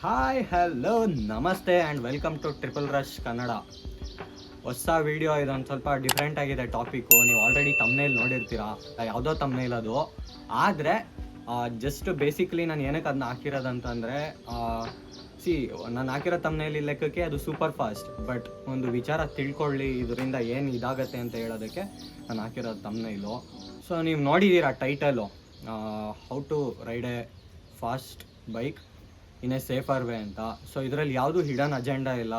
Hi hello ನಮಸ್ತೆ and welcome to triple rush Kannada. ಹೊಸ video ಇದೊಂದು ಸ್ವಲ್ಪ ಡಿಫ್ರೆಂಟ್ ಆಗಿದೆ ಟಾಪಿಕ್ಕು. ನೀವು ಆಲ್ರೆಡಿ ತಮ್ನೇಲ್ ನೋಡಿರ್ತೀರಾ, ಯಾವುದೋ ತಮ್ನೇಲ್ ಅದು. ಆದರೆ ಜಸ್ಟ್ ಬೇಸಿಕ್ಲಿ ನಾನು ಏನಕ್ಕೆ ಅದನ್ನ ಹಾಕಿರೋದಂತಂದರೆ, ನಾನು ಹಾಕಿರೋ ತಮ್ನೇಲಿ ಲೆಕ್ಕಕ್ಕೆ ಅದು ಸೂಪರ್ ಫಾಸ್ಟ್. ಬಟ್ ಒಂದು ವಿಚಾರ ತಿಳ್ಕೊಳ್ಳಿ, ಇದರಿಂದ ಏನು ಇದಾಗತ್ತೆ ಅಂತ ಹೇಳೋದಕ್ಕೆ ನಾನು ಹಾಕಿರೋದು ತಮ್ನೇಲು. ಸೊ ನೀವು ನೋಡಿದ್ದೀರಾ title, how to ride a fast bike in a safer way ಅಂತ. ಸೊ ಇದರಲ್ಲಿ ಯಾವುದೂ ಹಿಡನ್ ಅಜೆಂಡಾ ಇಲ್ಲ.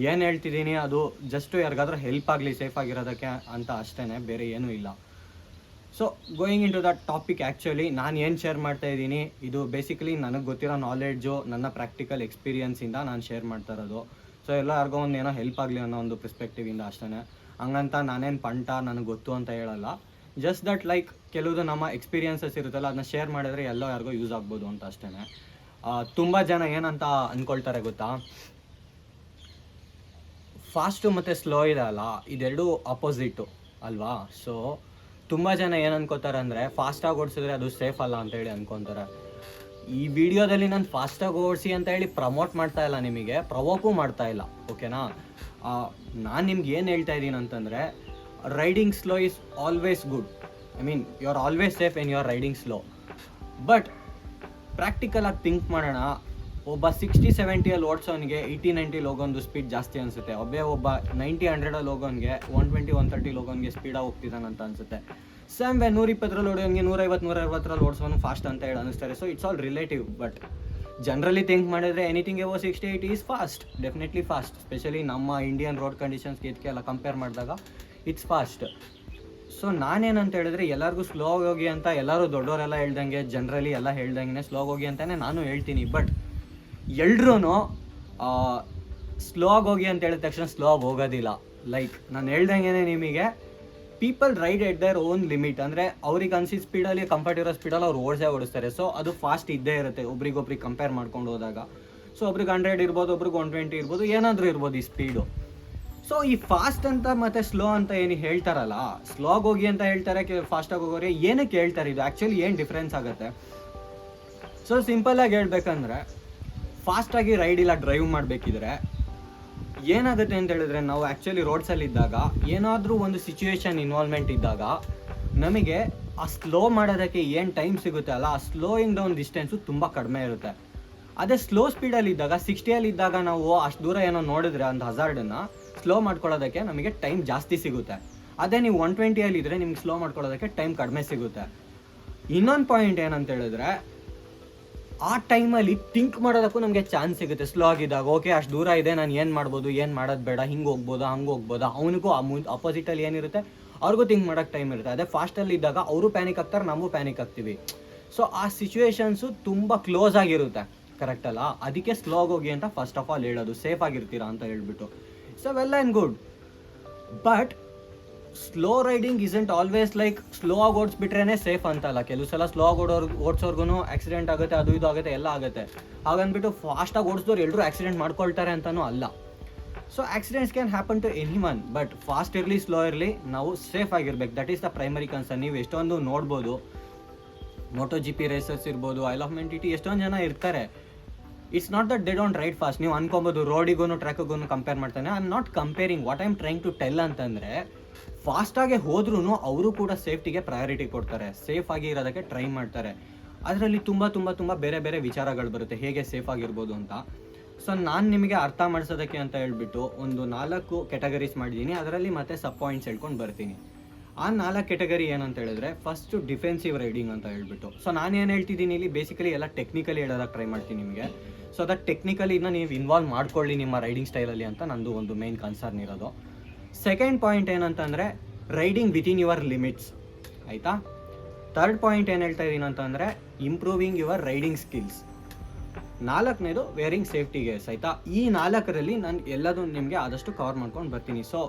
ಏನು ಹೇಳ್ತಿದ್ದೀನಿ ಅದು ಜಸ್ಟು ಯಾರಿಗಾದ್ರೂ ಹೆಲ್ಪ್ ಆಗಲಿ ಸೇಫ್ ಆಗಿರೋದಕ್ಕೆ ಅಂತ ಅಷ್ಟೇ, ಬೇರೆ ಏನೂ ಇಲ್ಲ. So going in to that topic, actually ನಾನು ಏನು ಶೇರ್ ಮಾಡ್ತಾ ಇದ್ದೀನಿ, ಇದು ಬೇಸಿಕಲಿ ನನಗೆ ಗೊತ್ತಿರೋ ನಾಲೆಡ್ಜು, ನನ್ನ ಪ್ರಾಕ್ಟಿಕಲ್ ಎಕ್ಸ್ಪೀರಿಯನ್ಸಿಂದ ನಾನು ಶೇರ್ ಮಾಡ್ತಾ ಇರೋದು. ಸೊ ಎಲ್ಲರಿಗೂ ಒಂದು ಏನೋ ಹೆಲ್ಪ್ ಆಗಲಿ ಅನ್ನೋ ಒಂದು ಪರ್ಸ್ಪೆಕ್ಟಿವಿಂದ ಅಷ್ಟೇ. ಹಂಗಂತ ನಾನೇನು ನನಗೆ ಗೊತ್ತು ಅಂತ ಹೇಳಲ್ಲ. ಜಸ್ಟ್ ದಟ್ ಲೈಕ್ ಕೆಲವುದು ನಮ್ಮ ಎಕ್ಸ್ಪೀರಿಯನ್ಸಸ್ ಇರುತ್ತಲ್ಲ, ಅದನ್ನ ಶೇರ್ ಮಾಡಿದ್ರೆ ಎಲ್ಲೋ ಯಾರಿಗೋ ಯೂಸ್ ಆಗ್ಬೋದು ಅಂತ ಅಷ್ಟೇ. ತುಂಬ ಜನ ಏನಂತ ಅಂದ್ಕೊಳ್ತಾರೆ ಗೊತ್ತಾ, ಫಾಸ್ಟು ಮತ್ತು ಸ್ಲೋ ಇದೆ ಅಲ್ಲ, ಇದೆರಡು ಅಪೋಸಿಟ್ಟು ಅಲ್ವಾ. ಸೊ ತುಂಬ ಜನ ಏನು ಅನ್ಕೋತಾರೆ ಅಂದರೆ, ಫಾಸ್ಟಾಗಿ ಓಡಿಸಿದ್ರೆ ಅದು ಸೇಫ್ ಅಲ್ಲ ಅಂತೇಳಿ ಅನ್ಕೊತಾರೆ. ಈ ವಿಡಿಯೋದಲ್ಲಿ ನಾನು ಫಾಸ್ಟಾಗಿ ಓಡಿಸಿ ಅಂತ ಹೇಳಿ ಪ್ರಮೋಟ್ ಮಾಡ್ತಾ ಇಲ್ಲ, ನಿಮಗೆ ಪ್ರವೋಕು ಮಾಡ್ತಾ ಇಲ್ಲ, ಓಕೆನಾ. ನಾನು ನಿಮ್ಗೆ ಏನು ಹೇಳ್ತಾ ಇದ್ದೀನಿ ಅಂತಂದರೆ, riding slow is always good. I mean you are always safe in you are riding slow. But ಪ್ರಾಕ್ಟಿಕಲಾಗಿ ಥಿಂಕ್ ಮಾಡೋಣ, ಒಬ್ಬ 60-70 ಓಡಿಸೋನಿಗೆ 80-90 ಹೋಗೋದು ಸ್ಪೀಡ್ ಜಾಸ್ತಿ ಅನಿಸುತ್ತೆ. ಒಬ್ಬ 90-100 ಹೋಗೋನಿಗೆ 120-130 ಹೋಗೋನಿಗೆ ಸ್ಪೀಡಾಗಿ ಹೋಗ್ತಿದ್ದಾನಂತ ಅನಿಸುತ್ತೆ. ಸೇಮ್ ವೇ 120 ಹೊಡೆಯೋನಿಗೆ 150-160 ಓಡಿಸೋನು ಫಾಸ್ಟ್ ಅಂತ ಹೇಳಿ ಅನಿಸ್ತಾರೆ. So it's all relative. But generally think ಮಾಡಿದ್ರೆ ಎನಿಥಿಂಗ್ ಎವೋ 60-80 is fast, definitely fast. Specially ನಮ್ಮ ಇಂಡಿಯನ್ ರೋಡ್ ಕಂಡೀಷನ್ಸ್ಗೆ ಇದಕ್ಕೆಲ್ಲ ಕಂಪೇರ್ ಮಾಡಿದಾಗ ಇಟ್ಸ್ ಫಾಸ್ಟ್. ಸೊ ನಾನೇನಂತ ಹೇಳಿದ್ರೆ, ಎಲ್ಲರಿಗೂ ಸ್ಲೋ ಹೋಗಿ ಅಂತ ಎಲ್ಲರೂ ದೊಡ್ಡವರೆಲ್ಲ ಹೇಳ್ದಂಗೆ, ಜನರಲಿ ಎಲ್ಲ ಹೇಳ್ದಂಗೆ ಸ್ಲೋ ಹೋಗಿ ಅಂತಲೇ ನಾನು ಹೇಳ್ತೀನಿ. ಬಟ್ ಎಲ್ರೂ ಸ್ಲೋ ಹೋಗಿ ಅಂತ ಹೇಳಿದ ತಕ್ಷಣ ಸ್ಲೋ ಆಗಿ ಹೋಗೋದಿಲ್ಲ. ಲೈಕ್ ನಾನು ಹೇಳ್ದಂಗೆ ನಿಮಗೆ people ride at their own limit. ಅಂದರೆ ಅವ್ರಿಗೆ ಅನ್ಸಿದ ಸ್ಪೀಡಲ್ಲಿ, ಕಂಫರ್ಟ್ ಇರೋ ಸ್ಪೀಡಲ್ಲಿ ಅವ್ರು ಓಡಿಸ್ತಾರೆ. ಸೊ ಅದು ಫಾಸ್ಟ್ ಇದ್ದೇ ಇರುತ್ತೆ ಒಬ್ರಿಗೊಬ್ರಿಗೆ ಕಂಪೇರ್ ಮಾಡ್ಕೊಂಡು ಹೋದಾಗ. ಸೊ ಒಬ್ರಿಗೆ 100 ಇರ್ಬೋದು, ಒಬ್ರಿಗೆ 120 ಇರ್ಬೋದು, ಏನಾದರೂ ಇರ್ಬೋದು ಈ ಸ್ಪೀಡು. ಸೊ ಈ ಫಾಸ್ಟ್ ಅಂತ ಮತ್ತು ಸ್ಲೋ ಅಂತ ಏನು ಹೇಳ್ತಾರಲ್ಲ, ಸ್ಲೋಗಿ ಹೋಗಿ ಅಂತ ಹೇಳ್ತಾರೆ, ಫಾಸ್ಟಾಗಿ ಹೋಗೋರೆ ಏನಕ್ಕೆ ಹೇಳ್ತಾರೆ, ಇದು ಆ್ಯಕ್ಚುಲಿ ಏನು ಡಿಫ್ರೆನ್ಸ್ ಆಗುತ್ತೆ? ಸೊ ಸಿಂಪಲ್ಲಾಗಿ ಹೇಳ್ಬೇಕಂದ್ರೆ, ಫಾಸ್ಟಾಗಿ ರೈಡ್ ಇಲ್ಲ ಡ್ರೈವ್ ಮಾಡಬೇಕಿದ್ರೆ ಏನಾಗುತ್ತೆ ಅಂತ ಹೇಳಿದ್ರೆ, ನಾವು ಆ್ಯಕ್ಚುಲಿ ರೋಡ್ಸಲ್ಲಿ ಇದ್ದಾಗ ಏನಾದರೂ ಒಂದು ಸಿಚುವೇಶನ್ ಇನ್ವಾಲ್ವ್ಮೆಂಟ್ ಇದ್ದಾಗ ನಮಗೆ ಆ ಸ್ಲೋ ಮಾಡೋದಕ್ಕೆ ಏನು ಟೈಮ್ ಸಿಗುತ್ತೆ ಅಲ್ಲ, ಆ ಸ್ಲೋಯಿಂಗ್ ಡೌನ್ ಡಿಸ್ಟೆನ್ಸು ತುಂಬ ಕಡಿಮೆ ಇರುತ್ತೆ. ಅದೇ ಸ್ಲೋ ಸ್ಪೀಡಲ್ಲಿ ಇದ್ದಾಗ, 60 ಇದ್ದಾಗ ನಾವು ಅಷ್ಟು ದೂರ ಏನೋ ನೋಡಿದ್ರೆ ಒಂದು ಹಜಾರ್ಡನ್ನು ಸ್ಲೋ ಮಾಡ್ಕೊಳ್ಳೋದಕ್ಕೆ ನಮಗೆ ಟೈಮ್ ಜಾಸ್ತಿ ಸಿಗುತ್ತೆ. ಅದೇ ನೀವು 120 ಇದ್ದರೆ ನಿಮ್ಗೆ ಸ್ಲೋ ಮಾಡ್ಕೊಳ್ಳೋದಕ್ಕೆ ಟೈಮ್ ಕಡಿಮೆ ಸಿಗುತ್ತೆ. ಇನ್ನೊಂದು ಪಾಯಿಂಟ್ ಏನಂತ ಹೇಳಿದ್ರೆ, ಆ ಟೈಮಲ್ಲಿ ಥಿಂಕ್ ಮಾಡೋದಕ್ಕೂ ನಮಗೆ ಚಾನ್ಸ್ ಸಿಗುತ್ತೆ. ಸ್ಲೋ ಆಗಿದ್ದಾಗ ಓಕೆ ಅಷ್ಟು ದೂರ ಇದೆ, ನಾನು ಏನು ಮಾಡ್ಬೋದು, ಏನು ಮಾಡೋದು ಬೇಡ, ಹಿಂಗೆ ಹೋಗ್ಬೋದಾ ಹಂಗೆ ಹೋಗ್ಬೋದಾ, ಅವನಿಗೂ ಅಪೋಸಿಟಲ್ಲಿ ಏನಿರುತ್ತೆ ಅವ್ರಿಗೂ ಥಿಂಕ್ ಮಾಡೋಕ್ಕೆ ಟೈಮ್ ಇರುತ್ತೆ. ಅದೇ ಫಾಸ್ಟಲ್ಲಿ ಇದ್ದಾಗ ಅವರು ಪ್ಯಾನಿಕ್ ಆಗ್ತಾರೆ, ನಾವು ಪ್ಯಾನಿಕ್ ಆಗ್ತೀವಿ. ಸೊ ಆ ಸಿಚುವೇಶನ್ಸು ತುಂಬ ಕ್ಲೋಸ್ ಆಗಿರುತ್ತೆ, ಕರೆಕ್ಟ್ ಅಲ್ಲ. ಅದಕ್ಕೆ ಸ್ಲೋ ಹೋಗಿ ಅಂತ ಫಸ್ಟ್ ಆಫ್ ಆಲ್ ಹೇಳೋದು, ಸೇಫ್ ಆಗಿರ್ತೀರಾ ಅಂತ ಹೇಳ್ಬಿಟ್ಟು. So well and good. But slow riding isn't always like slow ಆಗಿ ಓಡಿಸ್ಬಿಟ್ರೇ ಸೇಫ್ ಅಂತಲ್ಲ. ಕೆಲವು ಸಲ ಸ್ಲೋ ಆಗಿ ಓಡಿಸೋರ್ಗು ಆಕ್ಸಿಡೆಂಟ್ ಆಗುತ್ತೆ, ಅದು ಇದು ಆಗುತ್ತೆ, ಎಲ್ಲ ಆಗುತ್ತೆ. ಹಾಗಂದ್ಬಿಟ್ಟು ಫಾಸ್ಟಾಗಿ ಓಡಿಸಿದವ್ರು ಎಲ್ಲರೂ ಆಕ್ಸಿಡೆಂಟ್ ಮಾಡ್ಕೊಳ್ತಾರೆ ಅಂತಲೂ ಅಲ್ಲ. So accidents can happen to any one. But fast ಇರಲಿ ಸ್ಲೋ ಇರಲಿ, ನಾವು ಸೇಫ್ ಆಗಿರ್ಬೇಕು. That is the primary concern. ನೀವು ಎಷ್ಟೊಂದು ನೋಡ್ಬೋದು, MotoGP ರೇಸರ್ಸ್ ಇರ್ಬೋದು, ಐ ಲವ್ ಮೆನ್ TT, ಎಷ್ಟೊಂದು ಜನ ಇರ್ತಾರೆ. It's not that they don't ride fast. ನೀವು ಅನ್ಕೊಬೋದು ರೋಡಿಗೂ ಟ್ರ್ಯಾಕಿಗೂ ಕಂಪೇರ್ ಮಾಡ್ತಾನೆ. I am not comparing. What I am trying to tell ಅಂತಂದರೆ, ಫಾಸ್ಟಾಗೆ ಹೋದ್ರೂ ಅವರು ಕೂಡ ಸೇಫ್ಟಿಗೆ ಪ್ರಯಾರಿಟಿ ಕೊಡ್ತಾರೆ, ಸೇಫ್ ಆಗಿ ಇರೋದಕ್ಕೆ ಟ್ರೈ ಮಾಡ್ತಾರೆ. ಅದರಲ್ಲಿ ತುಂಬ ತುಂಬ ತುಂಬ ಬೇರೆ ಬೇರೆ ವಿಚಾರಗಳು ಬರುತ್ತೆ, ಹೇಗೆ ಸೇಫ್ ಆಗಿರ್ಬೋದು ಅಂತ. ಸೊ ನಾನು ನಿಮಗೆ ಅರ್ಥ ಮಾಡಿಸೋದಕ್ಕೆ ಅಂತ ಹೇಳ್ಬಿಟ್ಟು ಒಂದು 4 ಕೆಟಗರೀಸ್ ಮಾಡಿದ್ದೀನಿ. ಅದರಲ್ಲಿ ಮತ್ತೆ ಸಬ್ ಪಾಯಿಂಟ್ಸ್ ಹೇಳ್ಕೊಂಡು ಬರ್ತೀನಿ. ಆ 4 ಕೆಟಗರಿ ಏನಂತ ಹೇಳಿದ್ರೆ, ಫಸ್ಟು ಡಿಫೆನ್ಸಿವ್ ರೈಡಿಂಗ್ ಅಂತ ಹೇಳ್ಬಿಟ್ಟು. ಸೊ ನಾನು ಏನು ಹೇಳ್ತಿದ್ದೀನಿ ಇಲ್ಲಿ, ಬೇಸಿಕಲಿ ಎಲ್ಲ ಟೆಕ್ನಿಕಲಿ ಹೇಳೋದಕ್ಕೆ ಟ್ರೈ ಮಾಡ್ತೀನಿ ನಿಮಗೆ. ಸೊ ದಟ್ ಟೆಕ್ನಿಕಲಿ ನೀವು ಇನ್ವಾಲ್ವ್ ಮಾಡ್ಕೊಳ್ಳಿ ನಿಮ್ಮ ರೈಡಿಂಗ್ ಸ್ಟೈಲಲ್ಲಿ ಅಂತ ನಂದು ಒಂದು ಮೇನ್ ಕನ್ಸರ್ನ್ ಇರೋದು. ಸೆಕೆಂಡ್ ಪಾಯಿಂಟ್ ಏನಂತಂದರೆ, ರೈಡಿಂಗ್ ವಿತಿನ್ ಯುವರ್ ಲಿಮಿಟ್ಸ್, ಆಯಿತಾ. ಥರ್ಡ್ ಪಾಯಿಂಟ್ ಏನು ಹೇಳ್ತಾ ಇದ್ದೀನಿ ಅಂತಂದರೆ, ಇಂಪ್ರೂವಿಂಗ್ ಯುವರ್ ರೈಡಿಂಗ್ ಸ್ಕಿಲ್ಸ್. 4ನೇದು ವೇರಿಂಗ್ ಸೇಫ್ಟಿ ಗೇರ್ಸ್, ಆಯಿತಾ. ಈ 4ರಲ್ಲಿ ನಾನು ಎಲ್ಲದೂ ನಿಮಗೆ ಆದಷ್ಟು ಕವರ್ ಮಾಡ್ಕೊಂಡು ಬರ್ತೀನಿ. ಸೊ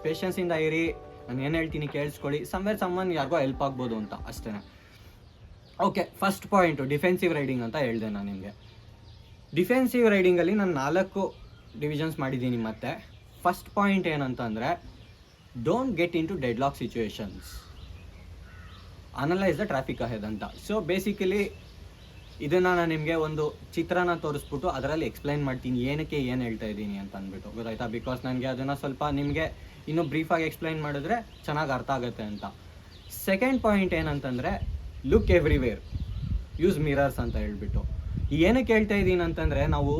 ಪೇಷನ್ಸಿಂದ ಇರಿ, ನಾನು ಏನು ಹೇಳ್ತೀನಿ ಕೇಳಿಸ್ಕೊಳ್ಳಿ. ಸಮ್ವನ್ ಯಾರಿಗೋ ಹೆಲ್ಪ್ ಆಗ್ಬೋದು ಅಂತ ಅಷ್ಟೇ. Okay, first point defensive riding ಅಂತ ಹೇಳಿದೆ ನಾನು ನಿಮಗೆ. ಡಿಫೆನ್ಸಿವ್ ರೈಡಿಂಗಲ್ಲಿ ನಾನು 4 ಡಿವಿಷನ್ಸ್ ಮಾಡಿದ್ದೀನಿ. ಮತ್ತು ಫಸ್ಟ್ ಪಾಯಿಂಟ್ ಏನಂತಂದರೆ, don't get in to deadlock situations, analyse the traffic ahead ಅಂತ. ಸೊ ಬೇಸಿಕಲಿ ಇದನ್ನು ನಾನು ನಿಮಗೆ ಒಂದು ಚಿತ್ರನ ತೋರಿಸ್ಬಿಟ್ಟು ಅದರಲ್ಲಿ ಎಕ್ಸ್ಪ್ಲೈನ್ ಮಾಡ್ತೀನಿ ಏನಕ್ಕೆ ಏನು ಹೇಳ್ತಾ ಇದ್ದೀನಿ ಅಂತ ಅಂದ್ಬಿಟ್ಟು, ಗೊತ್ತಾಯ್ತಾ? ಬಿಕಾಸ್ ನನಗೆ ಅದನ್ನು ಸ್ವಲ್ಪ ನಿಮಗೆ ಇನ್ನೂ ಬ್ರೀಫಾಗಿ ಎಕ್ಸ್ಪ್ಲೈನ್ ಮಾಡಿದ್ರೆ ಚೆನ್ನಾಗಿ ಅರ್ಥ ಆಗುತ್ತೆ ಅಂತ. ಸೆಕೆಂಡ್ ಪಾಯಿಂಟ್ ಏನಂತಂದರೆ ಲುಕ್ ಎವ್ರಿವೇರ್, ಯೂಸ್ ಮಿರರ್ಸ್ ಅಂತ ಹೇಳ್ಬಿಟ್ಟು. ಏನಕ್ಕೆ ಹೇಳ್ತಾ ಇದ್ದೀನಿ ಅಂತಂದರೆ, ನಾವು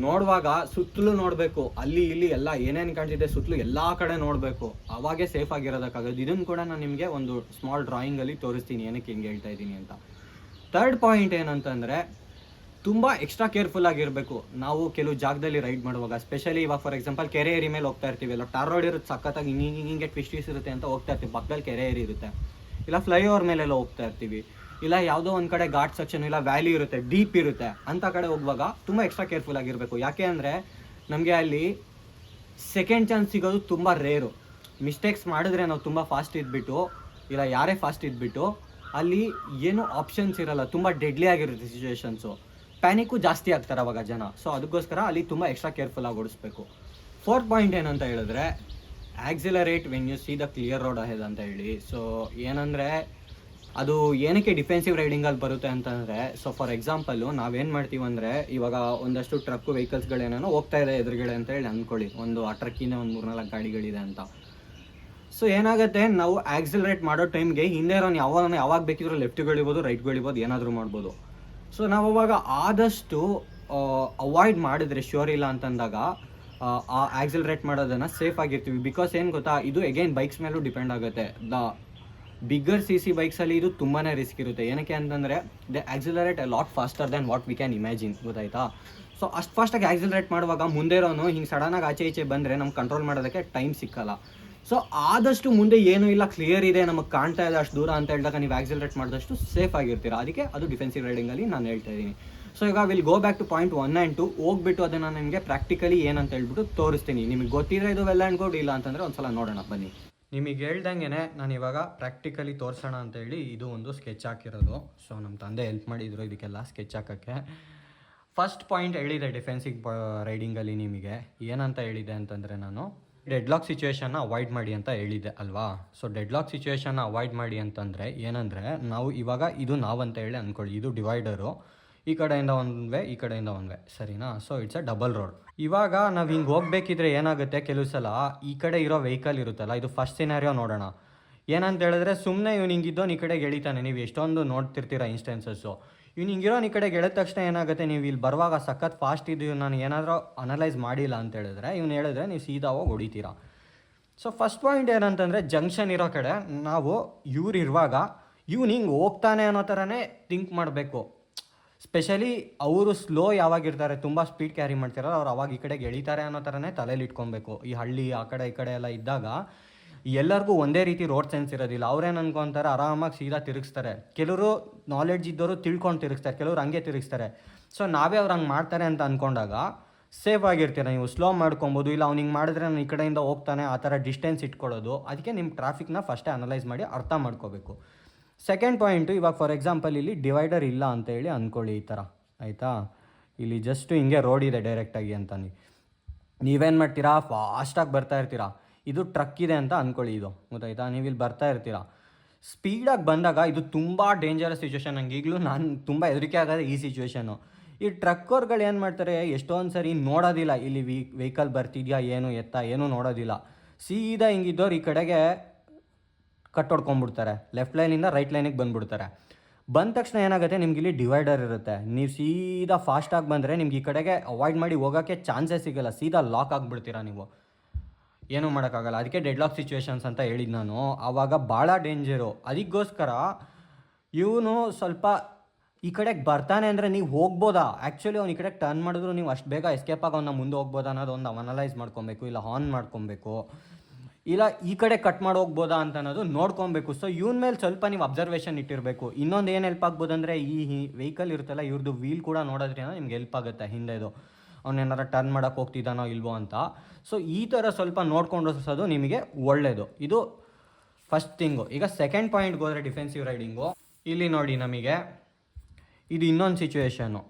ನೋಡುವಾಗ ಸುತ್ತಲೂ ನೋಡಬೇಕು, ಅಲ್ಲಿ ಇಲ್ಲಿ ಎಲ್ಲ ಏನೇನು ಕಾಣ್ತಿದೆ ಸುತ್ತಲೂ ಎಲ್ಲ ಕಡೆ ನೋಡಬೇಕು, ಅವಾಗೇ ಸೇಫ್ ಆಗಿರೋದಕ್ಕಾಗೋದು. ಇದನ್ನು ಕೂಡ ನಾನು ನಿಮಗೆ ಒಂದು ಸ್ಮಾಲ್ ಡ್ರಾಯಿಂಗಲ್ಲಿ ತೋರಿಸ್ತೀನಿ ಏನಕ್ಕೆ ಹಿಂಗೆ ಹೇಳ್ತಾ ಇದ್ದೀನಿ ಅಂತ. ಥರ್ಡ್ ಪಾಯಿಂಟ್ ಏನಂತಂದರೆ ತುಂಬ ಎಕ್ಸ್ಟ್ರಾ ಕೇರ್ಫುಲ್ ಆಗಿರಬೇಕು ನಾವು ಕೆಲವು ಜಾಗದಲ್ಲಿ ರೈಡ್ ಮಾಡುವಾಗ. ಸ್ಪೆಷಲಿ ಇವಾಗ ಫಾರ್ ಎಕ್ಸಾಂಪಲ್ ಕೆರೆ ಏರಿ ಮೇಲೆ ಹೋಗ್ತಾ ಇರ್ತೀವಿ, ಇಲ್ಲ ಟಾರ್ ರೋಡ್ ಇರುತ್ತೆ ಸಖತ್ತಾಗಿ ಹಿಂಗೆ ಟ್ವಿಸ್ಟೀಸ್ ಇರುತ್ತೆ ಅಂತ ಹೋಗ್ತಾ ಇರ್ತೀವಿ, ಪಕ್ಕದಲ್ಲಿ ಕೆರೆ ಏರಿ ಇರುತ್ತೆ, ಇಲ್ಲ ಫ್ಲೈಓವರ್ ಮೇಲೆಲ್ಲ ಹೋಗ್ತಾ ಇರ್ತೀವಿ, ಇಲ್ಲ ಯಾವುದೋ ಒಂದು ಕಡೆ ಘಾಟ್ ಸೆಕ್ಷನ್ ಇಲ್ಲ ವ್ಯಾಲಿ ಇರುತ್ತೆ, ಡೀಪ್ ಇರುತ್ತೆ, ಅಂಥ ಕಡೆ ಹೋಗುವಾಗ ತುಂಬ ಎಕ್ಸ್ಟ್ರಾ ಕೇರ್ಫುಲ್ ಆಗಿರಬೇಕು. ಯಾಕೆ ಅಂದರೆ ನಮಗೆ ಅಲ್ಲಿ ಸೆಕೆಂಡ್ ಚಾನ್ಸ್ ಸಿಗೋದು ತುಂಬ ರೇರು. ಮಿಸ್ಟೇಕ್ಸ್ ಮಾಡಿದ್ರೆ ನಾವು ತುಂಬ ಫಾಸ್ಟ್ ಇದ್ಬಿಟ್ಟು, ಇಲ್ಲ ಯಾರೇ ಫಾಸ್ಟ್ ಇದ್ಬಿಟ್ಟು ಅಲ್ಲಿ ಏನು ಆಪ್ಷನ್ಸ್ ಇರಲ್ಲ, ತುಂಬ ಡೆಡ್ಲಿ ಆಗಿರುತ್ತೆ ಸಿಚುವೇಶನ್ಸು, ಪ್ಯಾನಿಕ್ಕು ಜಾಸ್ತಿ ಆಗ್ತಾರೆ ಅವಾಗ ಜನ. ಸೊ ಅದಕ್ಕೋಸ್ಕರ ಅಲ್ಲಿ ತುಂಬ ಎಕ್ಸ್ಟ್ರಾ ಕೇರ್ಫುಲ್ ಆಗಿ ಓಡಿಸ್ಬೇಕು. ಫೋರ್ತ್ ಪಾಯಿಂಟ್ ಏನಂತ ಹೇಳಿದ್ರೆ accelerate when U C the clear road ahead ಅಂತ ಹೇಳಿ. ಸೊ ಏನಂದರೆ ಅದು ಏನಕ್ಕೆ ಡಿಫೆನ್ಸಿವ್ ರೈಡಿಂಗಲ್ಲಿ ಬರುತ್ತೆ ಅಂತಂದರೆ, ಸೊ ಫಾರ್ ಎಕ್ಸಾಂಪಲ್ಲು ನಾವೇನು ಮಾಡ್ತೀವಿ ಅಂದರೆ, ಇವಾಗ ಒಂದಷ್ಟು ಟ್ರಕ್ಕು ವೆಹಿಕಲ್ಸ್ಗಳೇನೇನೋ ಹೋಗ್ತಾ ಇದೆ ಎದುರುಗಡೆ ಅಂತ ಹೇಳಿ ಅಂದ್ಕೊಳ್ಳಿ, ಒಂದು ಆ ಟ್ರಕ್ಕಿಂದ ಒಂದು 3-4 ಗಾಡಿಗಳಿದೆ ಅಂತ. ಸೊ ಏನಾಗುತ್ತೆ, ನಾವು ಆಕ್ಸಿಲರೇಟ್ ಮಾಡೋ ಟೈಮ್ಗೆ ಹಿಂದೆ ಇರೋನು ಯಾವಾಗ ಬೇಕಿದ್ರೂ ಲೆಫ್ಟ್ಗಳಿರ್ಬೋದು ರೈಟ್ಗಳಿರ್ಬೋದು ಏನಾದರೂ ಮಾಡ್ಬೋದು. ಸೊ ನಾವು ಅವಾಗ ಆದಷ್ಟು ಅವಾಯ್ಡ್ ಮಾಡಿದ್ರೆ ಶ್ಯೂರ್ ಇಲ್ಲ ಅಂತಂದಾಗ ಆ ಆಕ್ಸಿಲರೇಟ್ ಮಾಡೋದನ್ನು ಸೇಫ್ ಆಗಿರ್ತೀವಿ. ಬಿಕಾಸ್ ಏನು ಗೊತ್ತಾ, ಇದು ಎಗೈನ್ ಬೈಕ್ಸ್ ಮೇಲೂ ಡಿಪೆಂಡ್ ಆಗುತ್ತೆ. ದ ಬಿಗ್ಗರ್ CC ಬೈಕ್ಸಲ್ಲಿ ಇದು ತುಂಬಾ ರಿಸ್ಕ್ ಇರುತ್ತೆ. ಏನಕ್ಕೆ ಅಂತಂದರೆ they accelerate a lot faster than what we can imagine, ಗೊತ್ತಾಯ್ತಾ? ಸೊ ಅಷ್ಟು ಫಾಸ್ಟಾಗಿ ಆಕ್ಸಿಲರೇಟ್ ಮಾಡುವಾಗ ಮುಂದೆ ಇರೋನು ಹಿಂಗೆ ಸಡನ್ನಾಗಿ ಆಚೆ ಈಚೆ ಬಂದರೆ ನಮ್ಗೆ ಕಂಟ್ರೋಲ್ ಮಾಡೋದಕ್ಕೆ ಟೈಮ್ ಸಿಕ್ಕಲ್ಲ. ಸೊ ಆದಷ್ಟು ಮುಂದೆ ಏನೂ ಇಲ್ಲ, ಕ್ಲಿಯರ್ ಇದೆ, ನಮಗೆ ಕಾಣ್ತಾ ಇದೆ ಅಷ್ಟು ದೂರ ಅಂತ ಹೇಳಿದಾಗ ನೀವು ಆಕ್ಸಿಲರೇಟ್ ಮಾಡಿದಷ್ಟು ಸೇಫ್ ಆಗಿರ್ತೀರ. ಅದಕ್ಕೆ ಅದು ಡಿಫೆನ್ಸಿವ್ ರೈಡಿಂಗಲ್ಲಿ ನಾನು ಹೇಳ್ತಾ ಇದ್ದೀನಿ. ಸೊ ಈಗ will go back to point 1 and 2. ಹೋಗ್ಬಿಟ್ಟು ಅದನ್ನು ನಿಮಗೆ ಪ್ರಾಕ್ಟಿಕಲಿ ಏನಂತ ಹೇಳ್ಬಿಟ್ಟು ತೋರಿಸ್ತೀನಿ. ನಿಮಗೆ ಗೊತ್ತಿದ್ರೆ ಇದು ವೆಲ್ ಆ್ಯಂಡ್ ಗುಡ್, ಇಲ್ಲ ಅಂತಂದರೆ ಒಂದು ಸಲ ನೋಡೋಣ ಬನ್ನಿ. ನಿಮಗೆ ಹೇಳ್ದಂಗೆ ನಾನು ಇವಾಗ ಪ್ರಾಕ್ಟಿಕಲಿ ತೋರಿಸೋಣ ಅಂತೇಳಿ ಇದು ಒಂದು ಸ್ಕೆಚ್ ಹಾಕಿರೋದು. ಸೊ ನಮ್ಮ ತಂದೆ ಹೆಲ್ಪ್ ಮಾಡಿದ್ರು ಇದಕ್ಕೆಲ್ಲ ಸ್ಕೆಚ್ ಹಾಕೋಕ್ಕೆ. ಫಸ್ಟ್ ಪಾಯಿಂಟ್ ಹೇಳಿದೆ ಡಿಫೆನ್ಸಿವ್ ರೈಡಿಂಗಲ್ಲಿ ನಿಮಗೆ ಏನಂತ ಹೇಳಿದೆ ಅಂತಂದರೆ, ನಾನು ಡೆಡ್ಲಾಕ್ ಸಿಚುವೇಷನ್ನ ಅವಾಯ್ಡ್ ಮಾಡಿ ಅಂತ ಹೇಳಿದ್ದೆ ಅಲ್ವಾ? ಸೊ ಡೆಡ್ಲಾಕ್ ಸಿಚುವೇಷನ್ನ ಅವಾಯ್ಡ್ ಮಾಡಿ ಅಂತಂದರೆ ಏನಂದರೆ, ನಾವು ಇವಾಗ ಇದು ನಾವಂತ ಹೇಳಿ ಅಂದ್ಕೊಳ್ಳಿ, ಇದು ಡಿವೈಡರು, ಈ ಕಡೆಯಿಂದ ಒಂದು ವೇ ಈ ಕಡೆಯಿಂದ ಒಂದು ವೇ, ಸರಿನಾ? So it's a double road. ಇವಾಗ ನಾವು ಹಿಂಗೆ ಹೋಗ್ಬೇಕಿದ್ರೆ ಏನಾಗುತ್ತೆ, ಕೆಲವು ಸಲ ಈ ಕಡೆ ಇರೋ ವೆಹಿಕಲ್ ಇರುತ್ತಲ್ಲ, ಇದು ಫಸ್ಟ್ ಸಿನಾರಿಯೋ ನೋಡೋಣ. ಏನಂತ ಹೇಳಿದ್ರೆ, ಸುಮ್ಮನೆ ಇವ್ನು ಹಿಂಗಿದ್ದೋನು ಈ ಕಡೆಗೆ ಎಳಿತಾನೆ. ನೀವು ಎಷ್ಟೊಂದು ನೋಡ್ತಿರ್ತೀರ ಇನ್ಸ್ಟೆನ್ಸಸ್ಸು. ಇವ್ನು ಹಿಂಗಿರೋನು ಈ ಕಡೆಗೆ ಎಳೆದ ತಕ್ಷಣ ಏನಾಗುತ್ತೆ, ನೀವು ಇಲ್ಲಿ ಬರುವಾಗ ಸಖತ್ ಫಾಸ್ಟ್ ಇದ್ದು ನಾನು ಏನಾದರೂ ಅನಲೈಸ್ ಮಾಡಿಲ್ಲ ಅಂತ ಹೇಳಿದ್ರೆ, ಇವ್ನು ಹೇಳಿದ್ರೆ ನೀವು ಸೀದಾ ಹೋಗಿ ಹೊಡಿತೀರಾ. ಸೊ ಫಸ್ಟ್ ಪಾಯಿಂಟ್ ಏನಂತಂದರೆ, ಜಂಕ್ಷನ್ ಇರೋ ಕಡೆ ನಾವು ಇವ್ರು ಇರುವಾಗ ಇವ್ನು ಹಿಂಗೆ ಹೋಗ್ತಾನೆ ಅನ್ನೋ ಥರನೇ ಥಿಂಕ್ ಮಾಡಬೇಕು. ಸ್ಪೆಷಲಿ ಅವರು ಸ್ಲೋ ಯಾವಾಗಿರ್ತಾರೆ, ತುಂಬ ಸ್ಪೀಡ್ ಕ್ಯಾರಿ ಮಾಡ್ತಿರೋ ಅವ್ರು ಅವಾಗ ಈ ಕಡೆಗೆ ಎಳಿತಾರೆ ಅನ್ನೋ ಥರನೇ ತಲೆಯಲ್ಲಿ ಇಟ್ಕೊಬೇಕು. ಈ ಹಳ್ಳಿ ಆ ಕಡೆ ಈ ಕಡೆ ಎಲ್ಲ ಇದ್ದಾಗ ಎಲ್ಲರಿಗೂ ಒಂದೇ ರೀತಿ ರೋಡ್ ಸೆನ್ಸ್ ಇರೋದಿಲ್ಲ. ಅವ್ರೇನು ಅನ್ಕೊತಾರೆ, ಆರಾಮಾಗಿ ಸೀದಾ ತಿರುಗಿಸ್ತಾರೆ. ಕೆಲವರು ನಾಲೆಡ್ಜ್ ಇದ್ದವರು ತಿಳ್ಕೊಂಡು ತಿರುಗಿಸ್ತಾರೆ, ಕೆಲವರು ಹಂಗೆ ತಿರುಗಿಸ್ತಾರೆ. ಸೊ ನಾವೇ ಅವ್ರು ಹಂಗೆ ಮಾಡ್ತಾರೆ ಅಂತ ಅಂದ್ಕೊಂಡಾಗ ಸೇಫ್ ಆಗಿರ್ತೀರ. ನೀವು ಸ್ಲೋ ಮಾಡ್ಕೊಬೋದು, ಇಲ್ಲ ಅವ್ನು ಹಿಂಗೆ ಮಾಡಿದ್ರೆ ನಾನು ಈ ಕಡೆಯಿಂದ ಹೋಗ್ತಾನೆ ಆ ಥರ ಡಿಸ್ಟೆನ್ಸ್ ಇಟ್ಕೊಳ್ಳೋದು. ಅದಕ್ಕೆ ನಿಮ್ಮ ಟ್ರಾಫಿಕ್ನ ಫಸ್ಟೇ ಅನಲೈಸ್ ಮಾಡಿ ಅರ್ಥ ಮಾಡ್ಕೋಬೇಕು. ಸೆಕೆಂಡ್ ಪಾಯಿಂಟು, ಇವಾಗ ಫಾರ್ ಎಕ್ಸಾಂಪಲ್ ಇಲ್ಲಿ ಡಿವೈಡರ್ ಇಲ್ಲ ಅಂತೇಳಿ ಅಂದ್ಕೊಳ್ಳಿ ಈ ಥರ, ಆಯಿತಾ? ಇಲ್ಲಿ ಜಸ್ಟು ಹಿಂಗೆ ರೋಡ್ ಇದೆ ಡೈರೆಕ್ಟಾಗಿ ಅಂತ ನೀವೇನು ಮಾಡ್ತೀರಾ, ಫಾಸ್ಟಾಗಿ ಬರ್ತಾ ಇರ್ತೀರಾ. ಇದು ಟ್ರಕ್ ಇದೆ ಅಂತ ಅಂದ್ಕೊಳ್ಳಿ, ಇದು ಗೊತ್ತಾಯ್ತಾ? ನೀವು ಇಲ್ಲಿ ಬರ್ತಾ ಇರ್ತೀರಾ, ಸ್ಪೀಡಾಗಿ ಬಂದಾಗ ಇದು ತುಂಬ ಡೇಂಜರಸ್ ಸಿಚುವೇಶನ್. ನಂಗೆ ಈಗಲೂ ನಾನು ತುಂಬ ಹೆದರಿಕೆ ಆಗೋದು ಈ ಸಿಚುವೇಶನ್ನು. ಈ ಟ್ರಕ್ಕರ್ಗಳು ಏನು ಮಾಡ್ತಾರೆ, ಎಷ್ಟೊಂದು ಸರಿ ನೋಡೋದಿಲ್ಲ ಇಲ್ಲಿ ವೆಹಿಕಲ್ ಬರ್ತಿದ್ಯಾ ಏನು ಎತ್ತ ಏನೂ ನೋಡೋದಿಲ್ಲ. ಸೀದಾ ಹಿಂಗಿದ್ದವ್ರು ಈ ಕಡೆಗೆ ಕಟ್ಟೊಡ್ಕೊಂಡ್ಬಿಡ್ತಾರೆ, ಲೆಫ್ಟ್ ಲೈನಿಂದ ರೈಟ್ ಲೈನಿಗೆ ಬಂದುಬಿಡ್ತಾರೆ. ಬಂದ ತಕ್ಷಣ ಏನಾಗುತ್ತೆ, ನಿಮ್ಗೆ ಇಲ್ಲಿ ಡಿವೈಡರ್ ಇರುತ್ತೆ. ನೀವು ಸೀದಾ ಫಾಸ್ಟಾಗಿ ಬಂದರೆ ನಿಮ್ಗೆ ಈ ಕಡೆಗೆ ಅವಾಯ್ಡ್ ಮಾಡಿ ಹೋಗೋಕ್ಕೆ ಚಾನ್ಸೇ ಸಿಗೋಲ್ಲ, ಸೀದಾ ಲಾಕ್ ಆಗಿಬಿಡ್ತೀರಾ, ನೀವು ಏನೂ ಮಾಡೋಕ್ಕಾಗಲ್ಲ. ಅದಕ್ಕೆ ಡೆಡ್ಲಾಕ್ ಸಿಚುವೇಶನ್ಸ್ ಅಂತ ಹೇಳಿದ್ದು ನಾನು. ಆವಾಗ ಭಾಳ ಡೇಂಜರು. ಅದಕ್ಕೋಸ್ಕರ ಇವನು ಸ್ವಲ್ಪ ಈ ಕಡೆಗೆ ಬರ್ತಾನೆ ಅಂದರೆ ನೀವು ಹೋಗ್ಬೋದಾ, ಆ್ಯಕ್ಚುಲಿ ಅವ್ನು ಈ ಕಡೆಗೆ ಟರ್ನ್ ಮಾಡಿದ್ರು ನೀವು ಅಷ್ಟು ಬೇಗ ಎಸ್ಕೇಪ್ ಆಗಿ ಅವನ್ನ ಮುಂದೆ ಹೋಗ್ಬೋದಾ ಅನ್ನೋದು ಒಂದು ಅನಲೈಸ್ ಮಾಡ್ಕೊಬೇಕು, ಇಲ್ಲ ಹಾರ್ನ್ ಮಾಡ್ಕೊಬೇಕು, ಇಲ್ಲ ಈ ಕಡೆ ಕಟ್ ಮಾಡಿ ಹೋಗ್ಬೋದಾ ಅಂತ ಅನ್ನೋದು ನೋಡ್ಕೊಬೇಕು. ಸೊ ಇವನ ಮೇಲೆ ಸ್ವಲ್ಪ ನೀವು ಅಬ್ಸರ್ವೇಷನ್ ಇಟ್ಟಿರಬೇಕು. ಇನ್ನೊಂದು ಏನು ಹೆಲ್ಪ್ ಆಗ್ಬೋದು ಅಂದರೆ, ಈ ವೆಹಿಕಲ್ ಇರುತ್ತಲ್ಲ ಇವ್ರದ್ದು ವೀಲ್ ಕೂಡ ನೋಡೋದ್ರಿಂದ ನಿಮ್ಗೆ ಹೆಲ್ಪ್ ಆಗುತ್ತೆ, ಹಿಂದೆದು ಅವನೇನಾರ ಟರ್ನ್ ಮಾಡೋಕ್ಕೆ ಹೋಗ್ತಿದ್ದಾನೋ ಇಲ್ವೋ ಅಂತ. ಸೊ ಈ ಥರ ಸ್ವಲ್ಪ ನೋಡ್ಕೊಂಡು ಹೋಸೋದು ನಿಮಗೆ ಒಳ್ಳೆಯದು. ಇದು ಫಸ್ಟ್ ಥಿಂಗು. ಈಗ ಸೆಕೆಂಡ್ ಪಾಯಿಂಟ್ಗೆ ಹೋದರೆ ಡಿಫೆನ್ಸಿವ್ ರೈಡಿಂಗು, ಇಲ್ಲಿ ನೋಡಿ ನಮಗೆ ಇದು ಇನ್ನೊಂದು ಸಿಚುವೇಶನು.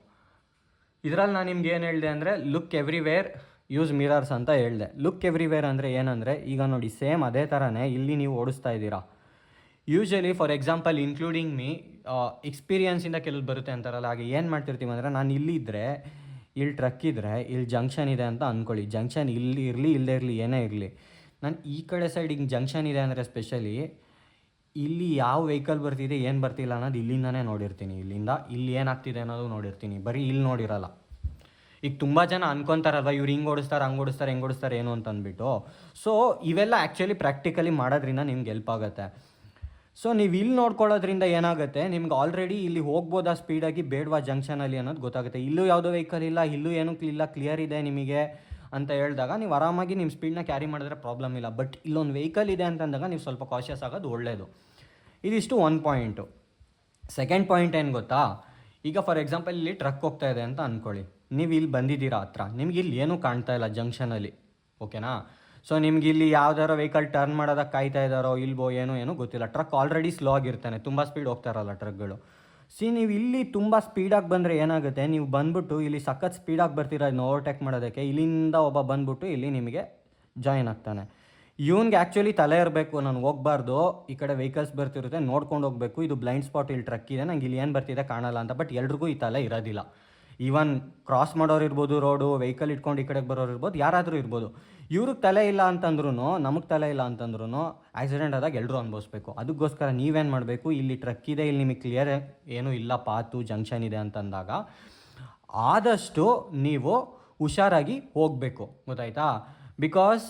ಇದರಲ್ಲಿ ನಾನು ನಿಮ್ಗೆ ಏನು ಹೇಳಿದೆ ಅಂದರೆ, ಲುಕ್ ಎವ್ರಿವೇರ್, ಯೂಸ್ ಮಿರರ್ಸ್ ಅಂತ ಹೇಳಿದೆ. ಲುಕ್ ಎವ್ರಿವೇರ್ ಅಂದರೆ ಏನಂದರೆ, ಈಗ ನೋಡಿ ಸೇಮ್ ಅದೇ ಥರನೇ ಇಲ್ಲಿ ನೀವು ಓಡಿಸ್ತಾ ಇದ್ದೀರಾ. Usually for example including me, ಎಕ್ಸ್ಪೀರಿಯನ್ಸಿಂದ ಕೆಲವು ಬರುತ್ತೆ ಅಂತಾರಲ್ಲ, ಹಾಗೆ ಏನು ಮಾಡ್ತಿರ್ತೀವಿ ಅಂದರೆ, ನಾನು ಇಲ್ಲಿದ್ದರೆ, ಇಲ್ಲಿ ಟ್ರಕ್ ಇದ್ದರೆ, ಇಲ್ಲಿ ಜಂಕ್ಷನ್ ಇದೆ ಅಂತ ಅಂದ್ಕೊಳ್ಳಿ. ಜಂಕ್ಷನ್ ಇಲ್ಲಿ ಇರಲಿ ಇಲ್ಲದೇ ಇರಲಿ ಏನೇ ಇರಲಿ, ನಾನು ಈ ಕಡೆ ಸೈಡ್ ಹಿಂಗೆ ಜಂಕ್ಷನ್ ಇದೆ ಅಂದರೆ ಸ್ಪೆಷಲಿ ಇಲ್ಲಿ ಯಾವ ವೆಹಿಕಲ್ ಬರ್ತಿದೆ ಏನು ಬರ್ತಿಲ್ಲ ಅನ್ನೋದು ಇಲ್ಲಿಂದನೇ ನೋಡಿರ್ತೀನಿ. ಇಲ್ಲಿಂದ ಇಲ್ಲಿ ಏನಾಗ್ತಿದೆ ಅನ್ನೋದು ನೋಡಿರ್ತೀನಿ, ಬರೀ ಇಲ್ಲಿ ನೋಡಿರಲ್ಲ. ಈಗ ತುಂಬ ಜನ ಅನ್ಕೊತಾರಲ್ವ, ಇವ್ರು ಹಿಂಗೆ ಓಡಿಸ್ತಾರೆ, ಹಂಗೆ ಓಡಿಸ್ತಾರೆ, ಹೆಂಗೆ ಓಡಿಸ್ತಾರೆ ಏನು ಅಂತ ಅಂದ್ಬಿಟ್ಟು. ಸೊ ಇವೆಲ್ಲ ಆ್ಯಕ್ಚುಲಿ ಪ್ರಾಕ್ಟಿಕಲಿ ಮಾಡೋದ್ರಿಂದ ನಿಮ್ಗೆ ಹೆಲ್ಪ್ ಆಗುತ್ತೆ. ಸೊ ನೀವು ಇಲ್ಲಿ ನೋಡ್ಕೊಳ್ಳೋದ್ರಿಂದ ಏನಾಗುತ್ತೆ, ನಿಮ್ಗೆ ಆಲ್ರೆಡಿ ಇಲ್ಲಿ ಹೋಗ್ಬೋದಾ ಸ್ಪೀಡಾಗಿ ಬೇಡವಾ ಜಂಕ್ಷನಲ್ಲಿ ಅನ್ನೋದು ಗೊತ್ತಾಗುತ್ತೆ. ಇಲ್ಲೂ ಯಾವುದೋ ವೆಹಿಕಲ್ ಇಲ್ಲ, ಇಲ್ಲೂ ಏನೂ ಇಲ್ಲ, ಕ್ಲಿಯರ್ ಇದೆ ನಿಮಗೆ ಅಂತ ಹೇಳಿದಾಗ ನೀವು ಆರಾಮಾಗಿ ನಿಮ್ಮ ಸ್ಪೀಡ್ನ ಕ್ಯಾರಿ ಮಾಡಿದ್ರೆ ಪ್ರಾಬ್ಲಮ್ ಇಲ್ಲ. ಬಟ್ ಇಲ್ಲೊಂದು ವೆಹಿಕಲ್ ಇದೆ ಅಂತಂದಾಗ ನೀವು ಸ್ವಲ್ಪ ಕಾಷಿಯಸ್ ಆಗೋದು ಒಳ್ಳೆಯದು. ಇದಿಷ್ಟು ಒಂದು ಪಾಯಿಂಟು. ಸೆಕೆಂಡ್ ಪಾಯಿಂಟ್ ಏನು ಗೊತ್ತಾ, ಈಗ ಫಾರ್ ಎಕ್ಸಾಂಪಲ್ ಇಲ್ಲಿ ಟ್ರಕ್ ಹೋಗ್ತಾ ಇದೆ ಅಂತ ಅಂದ್ಕೊಳ್ಳಿ. ನೀವು ಇಲ್ಲಿ ಬಂದಿದ್ದೀರಾ ಹತ್ರ, ನಿಮ್ಗೆ ಇಲ್ಲಿ ಏನೂ ಕಾಣ್ತಾ ಇಲ್ಲ ಜಂಕ್ಷನಲ್ಲಿ, ಓಕೆನಾ. ಸೊ ನಿಮ್ಗೆ ಇಲ್ಲಿ ಯಾವ್ದಾರೋ ವೆಹಿಕಲ್ ಟರ್ನ್ ಮಾಡೋದಕ್ಕೆ ಕಾಯ್ತಾ ಇದ್ದಾರೋ ಇಲ್ವೋ ಏನೂ ಗೊತ್ತಿಲ್ಲ. ಟ್ರಕ್ ಆಲ್ರೆಡಿ ಸ್ಲೋ ಆಗಿರ್ತಾನೆ, ತುಂಬ ಸ್ಪೀಡ್ ಹೋಗ್ತಾ ಇರಲ್ಲ ಟ್ರಕ್ಗಳು. ನೀವು ಇಲ್ಲಿ ತುಂಬ ಸ್ಪೀಡಾಗಿ ಬಂದರೆ ಏನಾಗುತ್ತೆ, ನೀವು ಬಂದ್ಬಿಟ್ಟು ಇಲ್ಲಿ ಸಖತ್ ಸ್ಪೀಡಾಗಿ ಬರ್ತೀರ ಇದನ್ನ ಓವರ್ಟೇಕ್ ಮಾಡೋದಕ್ಕೆ, ಇಲ್ಲಿಂದ ಒಬ್ಬ ಬಂದ್ಬಿಟ್ಟು ಇಲ್ಲಿ ನಿಮಗೆ ಜಾಯಿನ್ ಆಗ್ತಾನೆ. ಇವನ್ಗೆ ಆ್ಯಕ್ಚುಲಿ ತಲೆ ಇರಬೇಕು, ನಾನು ಹೋಗ್ಬಾರ್ದು, ಈ ಕಡೆ ವೆಹಿಕಲ್ಸ್ ಬರ್ತಿರುತ್ತೆ ನೋಡ್ಕೊಂಡು ಹೋಗಬೇಕು, ಇದು ಬ್ಲೈಂಡ್ ಸ್ಪಾಟ್, ಇಲ್ಲಿ ಟ್ರಕ್ ಇದೆ, ನಂಗೆ ಇಲ್ಲಿ ಏನು ಬರ್ತಿದೆ ಕಾಣಲ್ಲ ಅಂತ. ಬಟ್ ಎಲ್ರಿಗೂ ಈ ತಲೆ ಇರೋದಿಲ್ಲ. ಈವನ್ ಕ್ರಾಸ್ ಮಾಡೋರು ಇರ್ಬೋದು, ರೋಡು ವೆಹಿಕಲ್ ಇಟ್ಕೊಂಡು ಈ ಕಡೆಗೆ ಬರೋರು ಇರ್ಬೋದು, ಯಾರಾದರೂ ಇರ್ಬೋದು. ಇವ್ರಿಗೆ ತಲೆ ಇಲ್ಲ ಅಂತಂದ್ರೂ, ನಮಗೆ ತಲೆ ಇಲ್ಲ ಅಂತಂದ್ರೂ ಆಕ್ಸಿಡೆಂಟ್ ಆದಾಗ ಎಲ್ಲರೂ ಅನುಭವಿಸ್ಬೇಕು. ಅದಕ್ಕೋಸ್ಕರ ನೀವೇನು ಮಾಡಬೇಕು, ಇಲ್ಲಿ ಟ್ರಕ್ ಇದೆ, ಇಲ್ಲಿ ನಿಮಗೆ ಕ್ಲಿಯರ್ ಏನೂ ಇಲ್ಲ, ಪಾತು ಜಂಕ್ಷನ್ ಇದೆ ಅಂತಂದಾಗ ಆದಷ್ಟು ನೀವು ಹುಷಾರಾಗಿ ಹೋಗಬೇಕು, ಗೊತ್ತಾಯ್ತಾ. ಬಿಕಾಸ್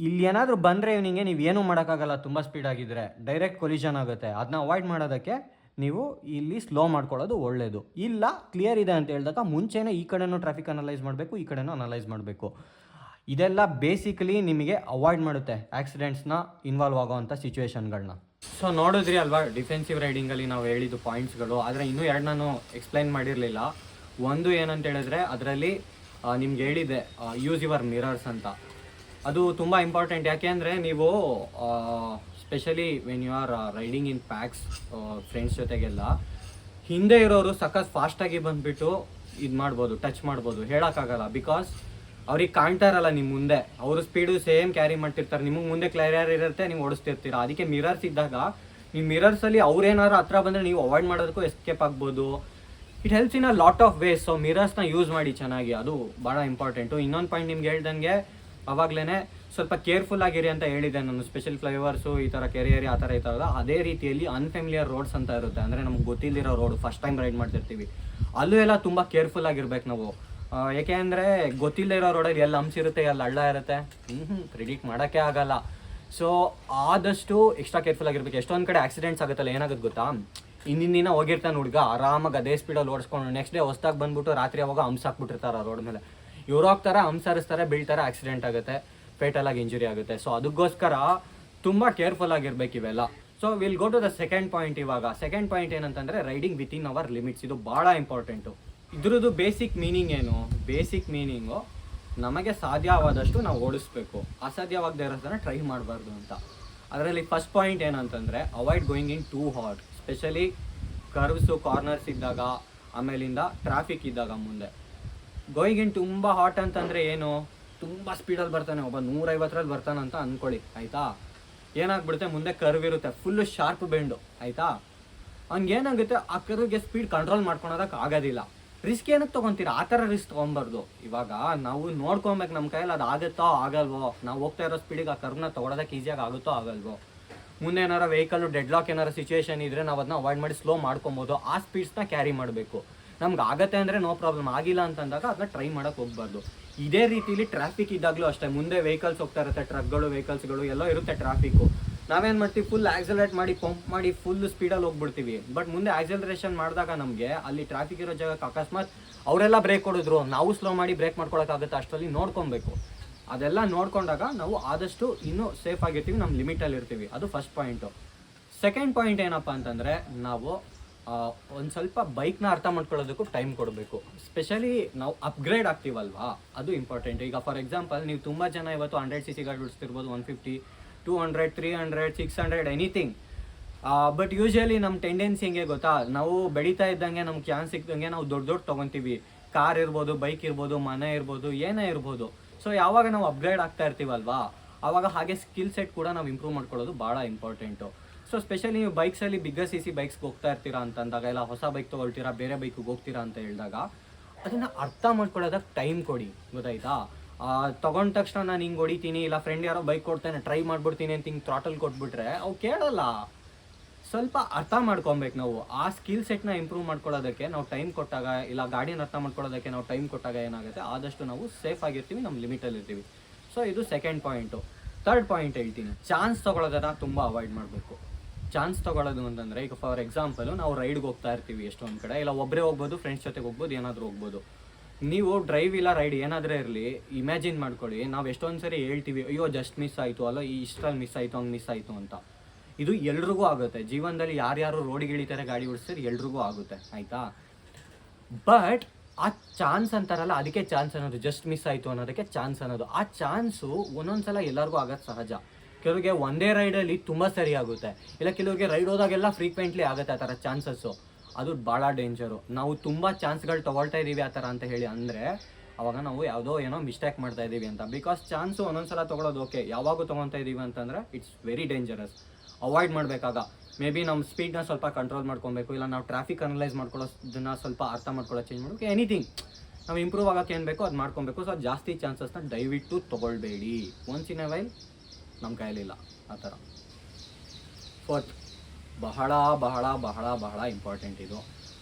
ಇಲ್ಲಿ ಏನಾದರೂ ಬಂದರೆ ಇವನಿಗೆ ನೀವೇನೂ ಮಾಡೋಕ್ಕಾಗಲ್ಲ, ತುಂಬ ಸ್ಪೀಡಾಗಿದ್ದರೆ ಡೈರೆಕ್ಟ್ ಕೊಲಿಷನ್ ಆಗುತ್ತೆ. ಅದನ್ನ ಅವಾಯ್ಡ್ ಮಾಡೋದಕ್ಕೆ ನೀವು ಇಲ್ಲಿ ಸ್ಲೋ ಮಾಡ್ಕೊಳ್ಳೋದು ಒಳ್ಳೆಯದು. ಇಲ್ಲ ಕ್ಲಿಯರ್ ಇದೆ ಅಂತ ಹೇಳಿದಾಗ ಮುಂಚೆನೇ ಈ ಕಡೆನೂ ಟ್ರಾಫಿಕ್ ಅನಲೈಸ್ ಮಾಡಬೇಕು, ಈ ಕಡೆನೂ ಅನಲೈಸ್ ಮಾಡಬೇಕು. ಇದೆಲ್ಲ ಬೇಸಿಕಲಿ ನಿಮಗೆ ಅವಾಯ್ಡ್ ಮಾಡುತ್ತೆ ಆಕ್ಸಿಡೆಂಟ್ಸ್ನ ಇನ್ವಾಲ್ವ್ ಆಗೋವಂಥ ಸಿಚುವೇಶನ್ಗಳನ್ನ. ಸೊ ನೋಡಿದ್ರಿ ಅಲ್ವಾ, ಡಿಫೆನ್ಸಿವ್ ರೈಡಿಂಗಲ್ಲಿ ನಾವು ಹೇಳಿದ್ದು ಪಾಯಿಂಟ್ಸ್ಗಳು. ಆದರೆ ಇನ್ನೂ ಎರಡು ನಾನು ಎಕ್ಸ್ಪ್ಲೈನ್ ಮಾಡಿರಲಿಲ್ಲ. ಒಂದು ಏನಂತ ಹೇಳಿದ್ರೆ, ಅದರಲ್ಲಿ ನಿಮ್ಗೆ ಹೇಳಿದೆ ಯೂಸ್ ಯುವರ್ ಮಿರರ್ಸ್ ಅಂತ. ಅದು ತುಂಬ ಇಂಪಾರ್ಟೆಂಟ್. ಯಾಕೆ ಅಂದರೆ ನೀವು specially when you are riding in packs friends ಜೊತೆಗೆಲ್ಲ, ಹಿಂದೆ ಇರೋರು ಸಖತ್ ಫಾಸ್ಟಾಗಿ ಬಂದುಬಿಟ್ಟು ಇದು ಮಾಡ್ಬೋದು, ಟಚ್ ಮಾಡ್ಬೋದು, ಹೇಳೋಕ್ಕಾಗಲ್ಲ. ಬಿಕಾಸ್ ಅವ್ರಿಗೆ ಕಾಣ್ತಾ ಇರಲ್ಲ ನಿಮ್ಮ ಮುಂದೆ, ಅವರು ಸ್ಪೀಡು ಸೇಮ್ ಕ್ಯಾರಿ ಮಾಡ್ತಿರ್ತಾರೆ, ನಿಮಗೆ ಮುಂದೆ ಕ್ಲಿಯರ್ ಇರುತ್ತೆ, ನೀವು ಓಡಿಸ್ತಿರ್ತೀರ. ಅದಕ್ಕೆ ಮಿರರ್ಸ್ ಇದ್ದಾಗ ನೀವು ಮಿರರ್ಸಲ್ಲಿ ಅವ್ರೇನಾದ್ರು ಹತ್ರ ಬಂದರೆ ನೀವು ಅವಾಯ್ಡ್ ಮಾಡೋದಕ್ಕೂ ಎಸ್ಕೇಪ್ ಆಗ್ಬೋದು. It helps in a lot of ways. So ಮಿರರ್ಸ್ನ ಯೂಸ್ ಮಾಡಿ ಚೆನ್ನಾಗಿ, ಅದು ಭಾಳ ಇಂಪಾರ್ಟೆಂಟು. ಇನ್ನೊಂದು ಪಾಯಿಂಟ್ ನಿಮ್ಗೆ ಹೇಳ್ದಂಗೆ ಆವಾಗಲೇ ಸ್ವಲ್ಪ ಕೇರ್ಫುಲ್ ಆಗಿರಿ ಅಂತ ಹೇಳಿದೆ ನಾನು. ಸ್ಪೆಷಲ್ ಫ್ಲೈಓವರ್ಸು, ಈ ಥರ ಕೆರಿಯರಿ ಆ ಥರ ಇರ್ತದ. ಅದೇ ರೀತಿಯಲ್ಲಿ ಅನ್ಫೆಮಿಲಿಯರ್ ರೋಡ್ಸ್ ಅಂತ ಇರುತ್ತೆ, ಅಂದರೆ ನಮ್ಗೆ ಗೊತ್ತಿಲ್ಲದಿರೋ ರೋಡು, ಫಸ್ಟ್ ಟೈಮ್ ರೈಡ್ ಮಾಡ್ತಿರ್ತೀವಿ, ಅಲ್ಲೂ ಎಲ್ಲ ತುಂಬ ಕೇರ್ಫುಲ್ ಆಗಿರ್ಬೇಕು ನಾವು. ಯಾಕೆ ಅಂದರೆ ಗೊತ್ತಿಲ್ಲದೆ ಇರೋ ರೋಡಲ್ಲಿ ಎಲ್ಲ ಹಂಪ್ಸ್ ಇರುತ್ತೆ, ಎಲ್ಲ ಹಳ್ಳ ಇರುತ್ತೆ, ಪ್ರಿಡಿಕ್ಟ್ ಮಾಡೋಕ್ಕೆ ಆಗಲ್ಲ. ಸೊ ಆದಷ್ಟು ಎಕ್ಸ್ಟ್ರಾ ಕೇರ್ಫುಲ್ ಆಗಿರ್ಬೇಕು. ಎಷ್ಟೊಂದು ಕಡೆ ಆಕ್ಸಿಡೆಂಟ್ಸ್ ಆಗುತ್ತಲ್ಲ, ಏನಾಗುತ್ತೆ ಗೊತ್ತಾ, ಹಿಂದಿನ ದಿನ ಹೋಗಿರ್ತಾನೆ ಹುಡುಗ ಆರಾಮಾಗಿ ಅದೇ ಸ್ಪೀಡಲ್ಲಿ ಓಡಿಸ್ಕೊಂಡು, ನೆಕ್ಸ್ಟ್ ಡೇ ಹೊಸ್ದಾಗಿ ಬಂದ್ಬಿಟ್ಟು ರಾತ್ರಿ ಅವಾಗ ಹಂಪ್ಸ್ ಹಾಕ್ಬಿಟ್ಟಿರ್ತಾರೆ ರೋಡ್ ಮೇಲೆ. ಇವ್ರು ಹೋಗ್ತಾರೆ, ಹಂಪ್ಸ್ ಹರಿಸ್ತಾರೆ, ಬೀಳ್ತಾರೆ, ಆಕ್ಸಿಡೆಂಟ್ ಆಗುತ್ತೆ, ಫೇಟಲ್ ಆಗಿ ಇಂಜುರಿ ಆಗುತ್ತೆ. ಸೊ ಅದಕ್ಕೋಸ್ಕರ ತುಂಬ ಕೇರ್ಫುಲ್ ಆಗಿರ್ಬೇಕು ಇವೆಲ್ಲ. So will go to the second point. ಇವಾಗ ಸೆಕೆಂಡ್ ಪಾಯಿಂಟ್ ಏನಂತಂದರೆ, riding with in our limits. ಇದು ಭಾಳ ಇಂಪಾರ್ಟೆಂಟು. ಇದ್ರದ್ದು ಬೇಸಿಕ್ ಮೀನಿಂಗ್ ಏನು? ಬೇಸಿಕ್ ಮೀನಿಂಗು ನಮಗೆ ಸಾಧ್ಯವಾದಷ್ಟು ನಾವು ಓಡಿಸ್ಬೇಕು, ಅಸಾಧ್ಯವಾಗದೇ ಇರೋ ಥರ ಟ್ರೈ ಮಾಡಬಾರ್ದು ಅಂತ. ಅದರಲ್ಲಿ ಫಸ್ಟ್ ಪಾಯಿಂಟ್ ಏನಂತಂದರೆ, avoid going in too hot. Specially curves, corners ಇದ್ದಾಗ, ಆಮೇಲಿಂದ ಟ್ರಾಫಿಕ್ ಇದ್ದಾಗ ಮುಂದೆ ಗೋಯಿಂಗ್ ಇನ್ ತುಂಬ ಹಾಟ್ ಅಂತಂದರೆ ಏನು, ತುಂಬ ಸ್ಪೀಡಲ್ಲಿ ಬರ್ತಾನೆ, ಒಬ್ಬ 150ರಲ್ಲಿ ಬರ್ತಾನೆ ಅಂತ ಅಂದ್ಕೊಳ್ಳಿ, ಆಯಿತಾ. ಏನಾಗ್ಬಿಡುತ್ತೆ, ಮುಂದೆ ಕರ್ವ್ ಇರುತ್ತೆ, ಫುಲ್ಲು ಶಾರ್ಪ್ ಬೆಂಡು, ಆಯಿತಾ. ಹಂಗೇನಾಗುತ್ತೆ, ಆ ಕರ್ವ್ಗೆ ಸ್ಪೀಡ್ ಕಂಟ್ರೋಲ್ ಮಾಡ್ಕೊಳೋದಕ್ಕೆ ಆಗೋದಿಲ್ಲ. ರಿಸ್ಕ್ ಏನಕ್ಕೆ ತೊಗೊತೀರ? ಆ ಥರ ರಿಸ್ಕ್ ತೊಗೊಬಾರ್ದು. ಇವಾಗ ನಾವು ನೋಡ್ಕೊಬೇಕು ನಮ್ಮ ಕೈಯಲ್ಲಿ ಅದು ಆಗುತ್ತೋ ಆಗಲ್ವೋ, ನಾವು ಹೋಗ್ತಾ ಇರೋ ಸ್ಪೀಡಿಗೆ ಆ ಕರ್ವ್ನ ತೊಗೊಳೋದಕ್ಕೆ ಈಸಿಯಾಗಿ ಆಗುತ್ತೋ ಆಗಲ್ವೋ. ಮುಂದೆ ಏನಾರು ವೆಹಿಕಲ್ಲು ಡೆಡ್ ಲಾಕ್ ಏನಾರು ಸಿಚುವೇಶನ್ ಇದ್ದರೆ ನಾವು ಅದನ್ನ ಅವಾಯ್ಡ್ ಮಾಡಿ ಸ್ಲೋ ಮಾಡ್ಕೊಬೋದು. ಆ ಸ್ಪೀಡ್ಸ್ನ ಕ್ಯಾರಿ ಮಾಡಬೇಕು. ನಮ್ಗೆ ಆಗುತ್ತೆ ಅಂದರೆ ನೋ ಪ್ರಾಬ್ಲಮ್, ಆಗಿಲ್ಲ ಅಂತಂದಾಗ ಅದನ್ನ ಟ್ರೈ ಮಾಡೋಕ್ಕೆ ಹೋಗ್ಬಾರ್ದು. ಇದೇ ರೀತಿಲಿ ಟ್ರಾಫಿಕ್ ಇದ್ದಾಗಲೂ ಅಷ್ಟೇ, ಮುಂದೆ ವೆಹಿಕಲ್ಸ್ ಹೋಗ್ತಾ ಇರುತ್ತೆ, ಟ್ರಕ್ಗಳು, ವೆಹಿಕಲ್ಸ್ಗಳು ಎಲ್ಲೋ ಇರುತ್ತೆ ಟ್ರಾಫಿಕ್ಕು. ನಾವೇನು ಮಾಡ್ತೀವಿ, ಫುಲ್ ಆಕ್ಸಲರೇಟ್ ಮಾಡಿ ಪಂಪ್ ಮಾಡಿ ಫುಲ್ ಸ್ಪೀಡಲ್ಲಿ ಹೋಗ್ಬಿಡ್ತೀವಿ. ಬಟ್ ಮುಂದೆ ಆಕ್ಸಲರೇಷನ್ ಮಾಡಿದಾಗ ನಮಗೆ ಅಲ್ಲಿ ಟ್ರಾಫಿಕ್ ಇರೋ ಜಾಗಕ್ಕೆ ಅಕಸ್ಮಾತ್ ಅವರೆಲ್ಲ ಬ್ರೇಕ್ ಕೊಡಿದ್ರು, ನಾವು ಸ್ಲೋ ಮಾಡಿ ಬ್ರೇಕ್ ಮಾಡ್ಕೊಳಕ್ಕಾಗುತ್ತೆ, ಅಷ್ಟರಲ್ಲಿ ನೋಡ್ಕೊಬೇಕು. ಅದೆಲ್ಲ ನೋಡ್ಕೊಂಡಾಗ ನಾವು ಆದಷ್ಟು ಇನ್ನೂ ಸೇಫ್ ಆಗಿರ್ತೀವಿ, ನಮ್ಮ ಲಿಮಿಟಲ್ಲಿ ಇರ್ತೀವಿ. ಅದು ಫಸ್ಟ್ ಪಾಯಿಂಟು. ಸೆಕೆಂಡ್ ಪಾಯಿಂಟ್ ಏನಪ್ಪ ಅಂತಂದರೆ, ನಾವು ಒಂದು ಸ್ವಲ್ಪ ಬೈಕ್ನ ಅರ್ಥ ಮಾಡ್ಕೊಳ್ಳೋದಕ್ಕೂ ಟೈಮ್ ಕೊಡಬೇಕು. ಸ್ಪೆಷಲಿ ನಾವು ಅಪ್ಗ್ರೇಡ್ ಆಗ್ತೀವಲ್ವಾ, ಅದು ಇಂಪಾರ್ಟೆಂಟ್. ಈಗ ಫಾರ್ ಎಕ್ಸಾಂಪಲ್, ನೀವು ತುಂಬ ಜನ ಇವತ್ತು 100cc ಗಾಡಿ ಓಡಿಸ್ತಿರ್ಬೋದು, 150, 200, 300, 600 ಎನಿಥಿಂಗ್. ಬಟ್ ಯೂಶಲಿ ನಮ್ಮ ಟೆಂಡೆನ್ಸಿ ಹೆಂಗೆ ಗೊತ್ತಾ, ನಾವು ಬೆಳೀತಾ ಇದ್ದಂಗೆ ನಮ್ಗೆ ಚಾನ್ಸ್ ಸಿಕ್ದಂಗೆ ನಾವು ದೊಡ್ಡ ತೊಗೊತೀವಿ. ಕಾರ್ ಇರ್ಬೋದು, ಬೈಕ್ ಇರ್ಬೋದು, ಮನೆ ಇರ್ಬೋದು, ಏನೇ ಇರ್ಬೋದು. ಸೊ ಯಾವಾಗ ನಾವು ಅಪ್ಗ್ರೇಡ್ ಆಗ್ತಾ ಇರ್ತೀವಲ್ವಾ, ಆವಾಗ ಹಾಗೆ ಸ್ಕಿಲ್ ಸೆಟ್ ಕೂಡ ನಾವು ಇಂಪ್ರೂವ್ ಮಾಡ್ಕೊಳ್ಳೋದು ಭಾಳ ಇಂಪಾರ್ಟೆಂಟು. ಸೊ ಸ್ಪೆಷಲಿ ನೀವು ಬೈಕ್ಸಲ್ಲಿ ಬಿಗ್ಗರ್ ಸಿ ಸಿ ಬೈಕ್ಸ್ಗೆ ಹೋಗ್ತಾ ಇರ್ತೀರಾ ಅಂತ ಅಂದಾಗ, ಇಲ್ಲ ಹೊಸ ಬೈಕ್ ತೊಗೊಳ್ತೀರಾ, ಬೇರೆ ಬೈಕಿಗೆ ಹೋಗ್ತೀರಾ ಅಂತ ಹೇಳಿದಾಗ ಅದನ್ನು ಅರ್ಥ ಮಾಡ್ಕೊಳ್ಳೋದಕ್ಕೆ ಟೈಮ್ ಕೊಡಿ, ಗೊತ್ತಾಯ್ತಾ? ತೊಗೊಂಡ ತಕ್ಷಣ ನಾನು ಹಿಂಗೆ ಹೊಡಿತೀನಿ, ಇಲ್ಲ ಫ್ರೆಂಡ್ ಯಾರೋ ಬೈಕ್ ಕೊಡ್ತಾನೆ ಟ್ರೈ ಮಾಡ್ಬಿಡ್ತೀನಿ ಅಂತ ಹಿಂಗೆ ಥ್ರಾಟಲ್ ಕೊಟ್ಬಿಟ್ರೆ ಅವು ಕೇಳಲ್ಲ. ಸ್ವಲ್ಪ ಅರ್ಥ ಮಾಡ್ಕೊಬೇಕು ನಾವು. ಆ ಸ್ಕಿಲ್ ಸೆಟ್ನ ಇಂಪ್ರೂವ್ ಮಾಡ್ಕೊಳ್ಳೋದಕ್ಕೆ ನಾವು ಟೈಮ್ ಕೊಟ್ಟಾಗ, ಇಲ್ಲ ಗಾಡಿನ ಅರ್ಥ ಮಾಡ್ಕೊಳ್ಳೋದಕ್ಕೆ ನಾವು ಟೈಮ್ ಕೊಟ್ಟಾಗ ಏನಾಗುತ್ತೆ, ಆದಷ್ಟು ನಾವು ಸೇಫ್ ಆಗಿರ್ತೀವಿ, ನಮ್ಮ ಲಿಮಿಟಲ್ಲಿ ಇರ್ತೀವಿ. ಸೊ ಇದು ಸೆಕೆಂಡ್ ಪಾಯಿಂಟು. ಥರ್ಡ್ ಪಾಯಿಂಟ್ ಹೇಳ್ತೀನಿ, ಚಾನ್ಸ್ ತೊಗೊಳೋದನ್ನ ತುಂಬ ಅವಾಯ್ಡ್ ಮಾಡಬೇಕು. ಚಾನ್ಸ್ ತೊಗೊಳೋದು ಅಂತಂದರೆ, ಈಗ ಫಾರ್ ಎಕ್ಸಾಂಪಲು ನಾವು ರೈಡ್ಗೆ ಹೋಗ್ತಾ ಇರ್ತೀವಿ ಎಷ್ಟೊಂದು ಕಡೆ, ಇಲ್ಲ ಒಬ್ಬರೇ ಹೋಗ್ಬೋದು, ಫ್ರೆಂಡ್ಸ್ ಜೊತೆಗೆ ಹೋಗ್ಬೋದು, ಏನಾದರೂ ಹೋಗ್ಬೋದು. ನೀವು ಡ್ರೈವ್ ಇಲ್ಲ ರೈಡ್ ಏನಾದರೂ ಇರಲಿ, ಇಮ್ಯಾಜಿನ್ ಮಾಡ್ಕೊಳ್ಳಿ, ನಾವು ಎಷ್ಟೊಂದು ಸರಿ ಹೇಳ್ತೀವಿ, ಅಯ್ಯೋ ಜಸ್ಟ್ ಮಿಸ್ ಆಯಿತು, ಅಲ್ಲ ಈ ಇಷ್ಟರಲ್ಲಿ ಮಿಸ್ ಆಯಿತು, ಹಂಗೆ ಮಿಸ್ ಆಯಿತು ಅಂತ. ಇದು ಎಲ್ರಿಗೂ ಆಗುತ್ತೆ ಜೀವನದಲ್ಲಿ. ಯಾರ್ಯಾರು ರೋಡಿಗೆ ಇಳಿತಾರೆ, ಗಾಡಿ ಓಡಿಸ್ತಾರೆ, ಎಲ್ರಿಗೂ ಆಗುತ್ತೆ, ಆಯಿತಾ? ಬಟ್ ಆ ಚಾನ್ಸ್ ಅಂತಾರಲ್ಲ, ಅದಕ್ಕೆ ಚಾನ್ಸ್ ಅನ್ನೋದು. ಜಸ್ಟ್ ಮಿಸ್ ಆಯಿತು ಅನ್ನೋದಕ್ಕೆ ಚಾನ್ಸ್ ಅನ್ನೋದು. ಆ ಚಾನ್ಸು ಒಂದೊಂದ್ಸಲ ಎಲ್ಲರಿಗೂ ಆಗೋದು ಸಹಜ. ಕೆಲವ್ರಿಗೆ ಒಂದೇ ರೈಡಲ್ಲಿ ತುಂಬ ಸರಿ ಆಗುತ್ತೆ, ಇಲ್ಲ ಕೆಲವ್ರಿಗೆ ರೈಡ್ ಹೋದಾಗೆಲ್ಲ ಫ್ರೀಕ್ವೆಂಟ್ಲಿ ಆಗುತ್ತೆ ಆ ಥರ ಚಾನ್ಸಸ್ಸು. ಅದು ಭಾಳ ಡೇಂಜರು. ನಾವು ತುಂಬ ಚಾನ್ಸ್ಗಳು ತೊಗೊಳ್ತಾ ಇದ್ದೀವಿ ಆ ಥರ ಅಂತ ಹೇಳಿ ಅಂದರೆ ಅವಾಗ ನಾವು ಯಾವುದೋ ಏನೋ ಮಿಸ್ಟೇಕ್ ಮಾಡ್ತಾ ಇದ್ದೀವಿ ಅಂತ. ಬಿಕಾಸ್ ಚಾನ್ಸು ಒಂದೊಂದ್ಸಲ ತೊಗೊಳೋದು ಓಕೆ, ಯಾವಾಗೂ ತೊಗೊತಾ ಇದ್ದೀವಿ ಅಂತಂದರೆ ಇಟ್ಸ್ ವೆರಿ ಡೇಂಜರಸ್. ಅವಾಯ್ಡ್ ಮಾಡಬೇಕಾಗ ಮೇ ಬಿ ನಮ್ಮ ಸ್ಪೀಡ್ನ ಸ್ವಲ್ಪ ಕಂಟ್ರೋಲ್ ಮಾಡ್ಕೊಬೇಕು, ಇಲ್ಲ ನಾವು ಟ್ರಾಫಿಕ್ ಅನಲೈಸ್ ಮಾಡ್ಕೊಳ್ಳೋದನ್ನ ಸ್ವಲ್ಪ ಅರ್ಥ ಮಾಡ್ಕೊಳ್ಳೋ ಚೇಂಜ್ ಮಾಡೋಕೆ, ಎನಿಥಿಂಗ್ ನಾವು ಇಂಪ್ರೂವ್ ಆಗೋಕ್ಕೆ ಏನು ಬೇಕೋ ಅದು ಮಾಡ್ಕೊಬೇಕು. ಸೊ ಜಾಸ್ತಿ ಚಾನ್ಸಸ್ನ ದಯವಿಟ್ಟು ತೊಗೊಳ್ಬೇಡಿ. ಒನ್ಸ್ ಇನ್ ಎ ವೈಲ್ ನಮ್ಮ ಕೈಯಲ್ಲಿಲ್ಲ ಆ ಥರ. ಫೋರ್ತ್, ಬಹಳ ಬಹಳ ಬಹಳ ಬಹಳ ಇಂಪಾರ್ಟೆಂಟ್ ಇದು,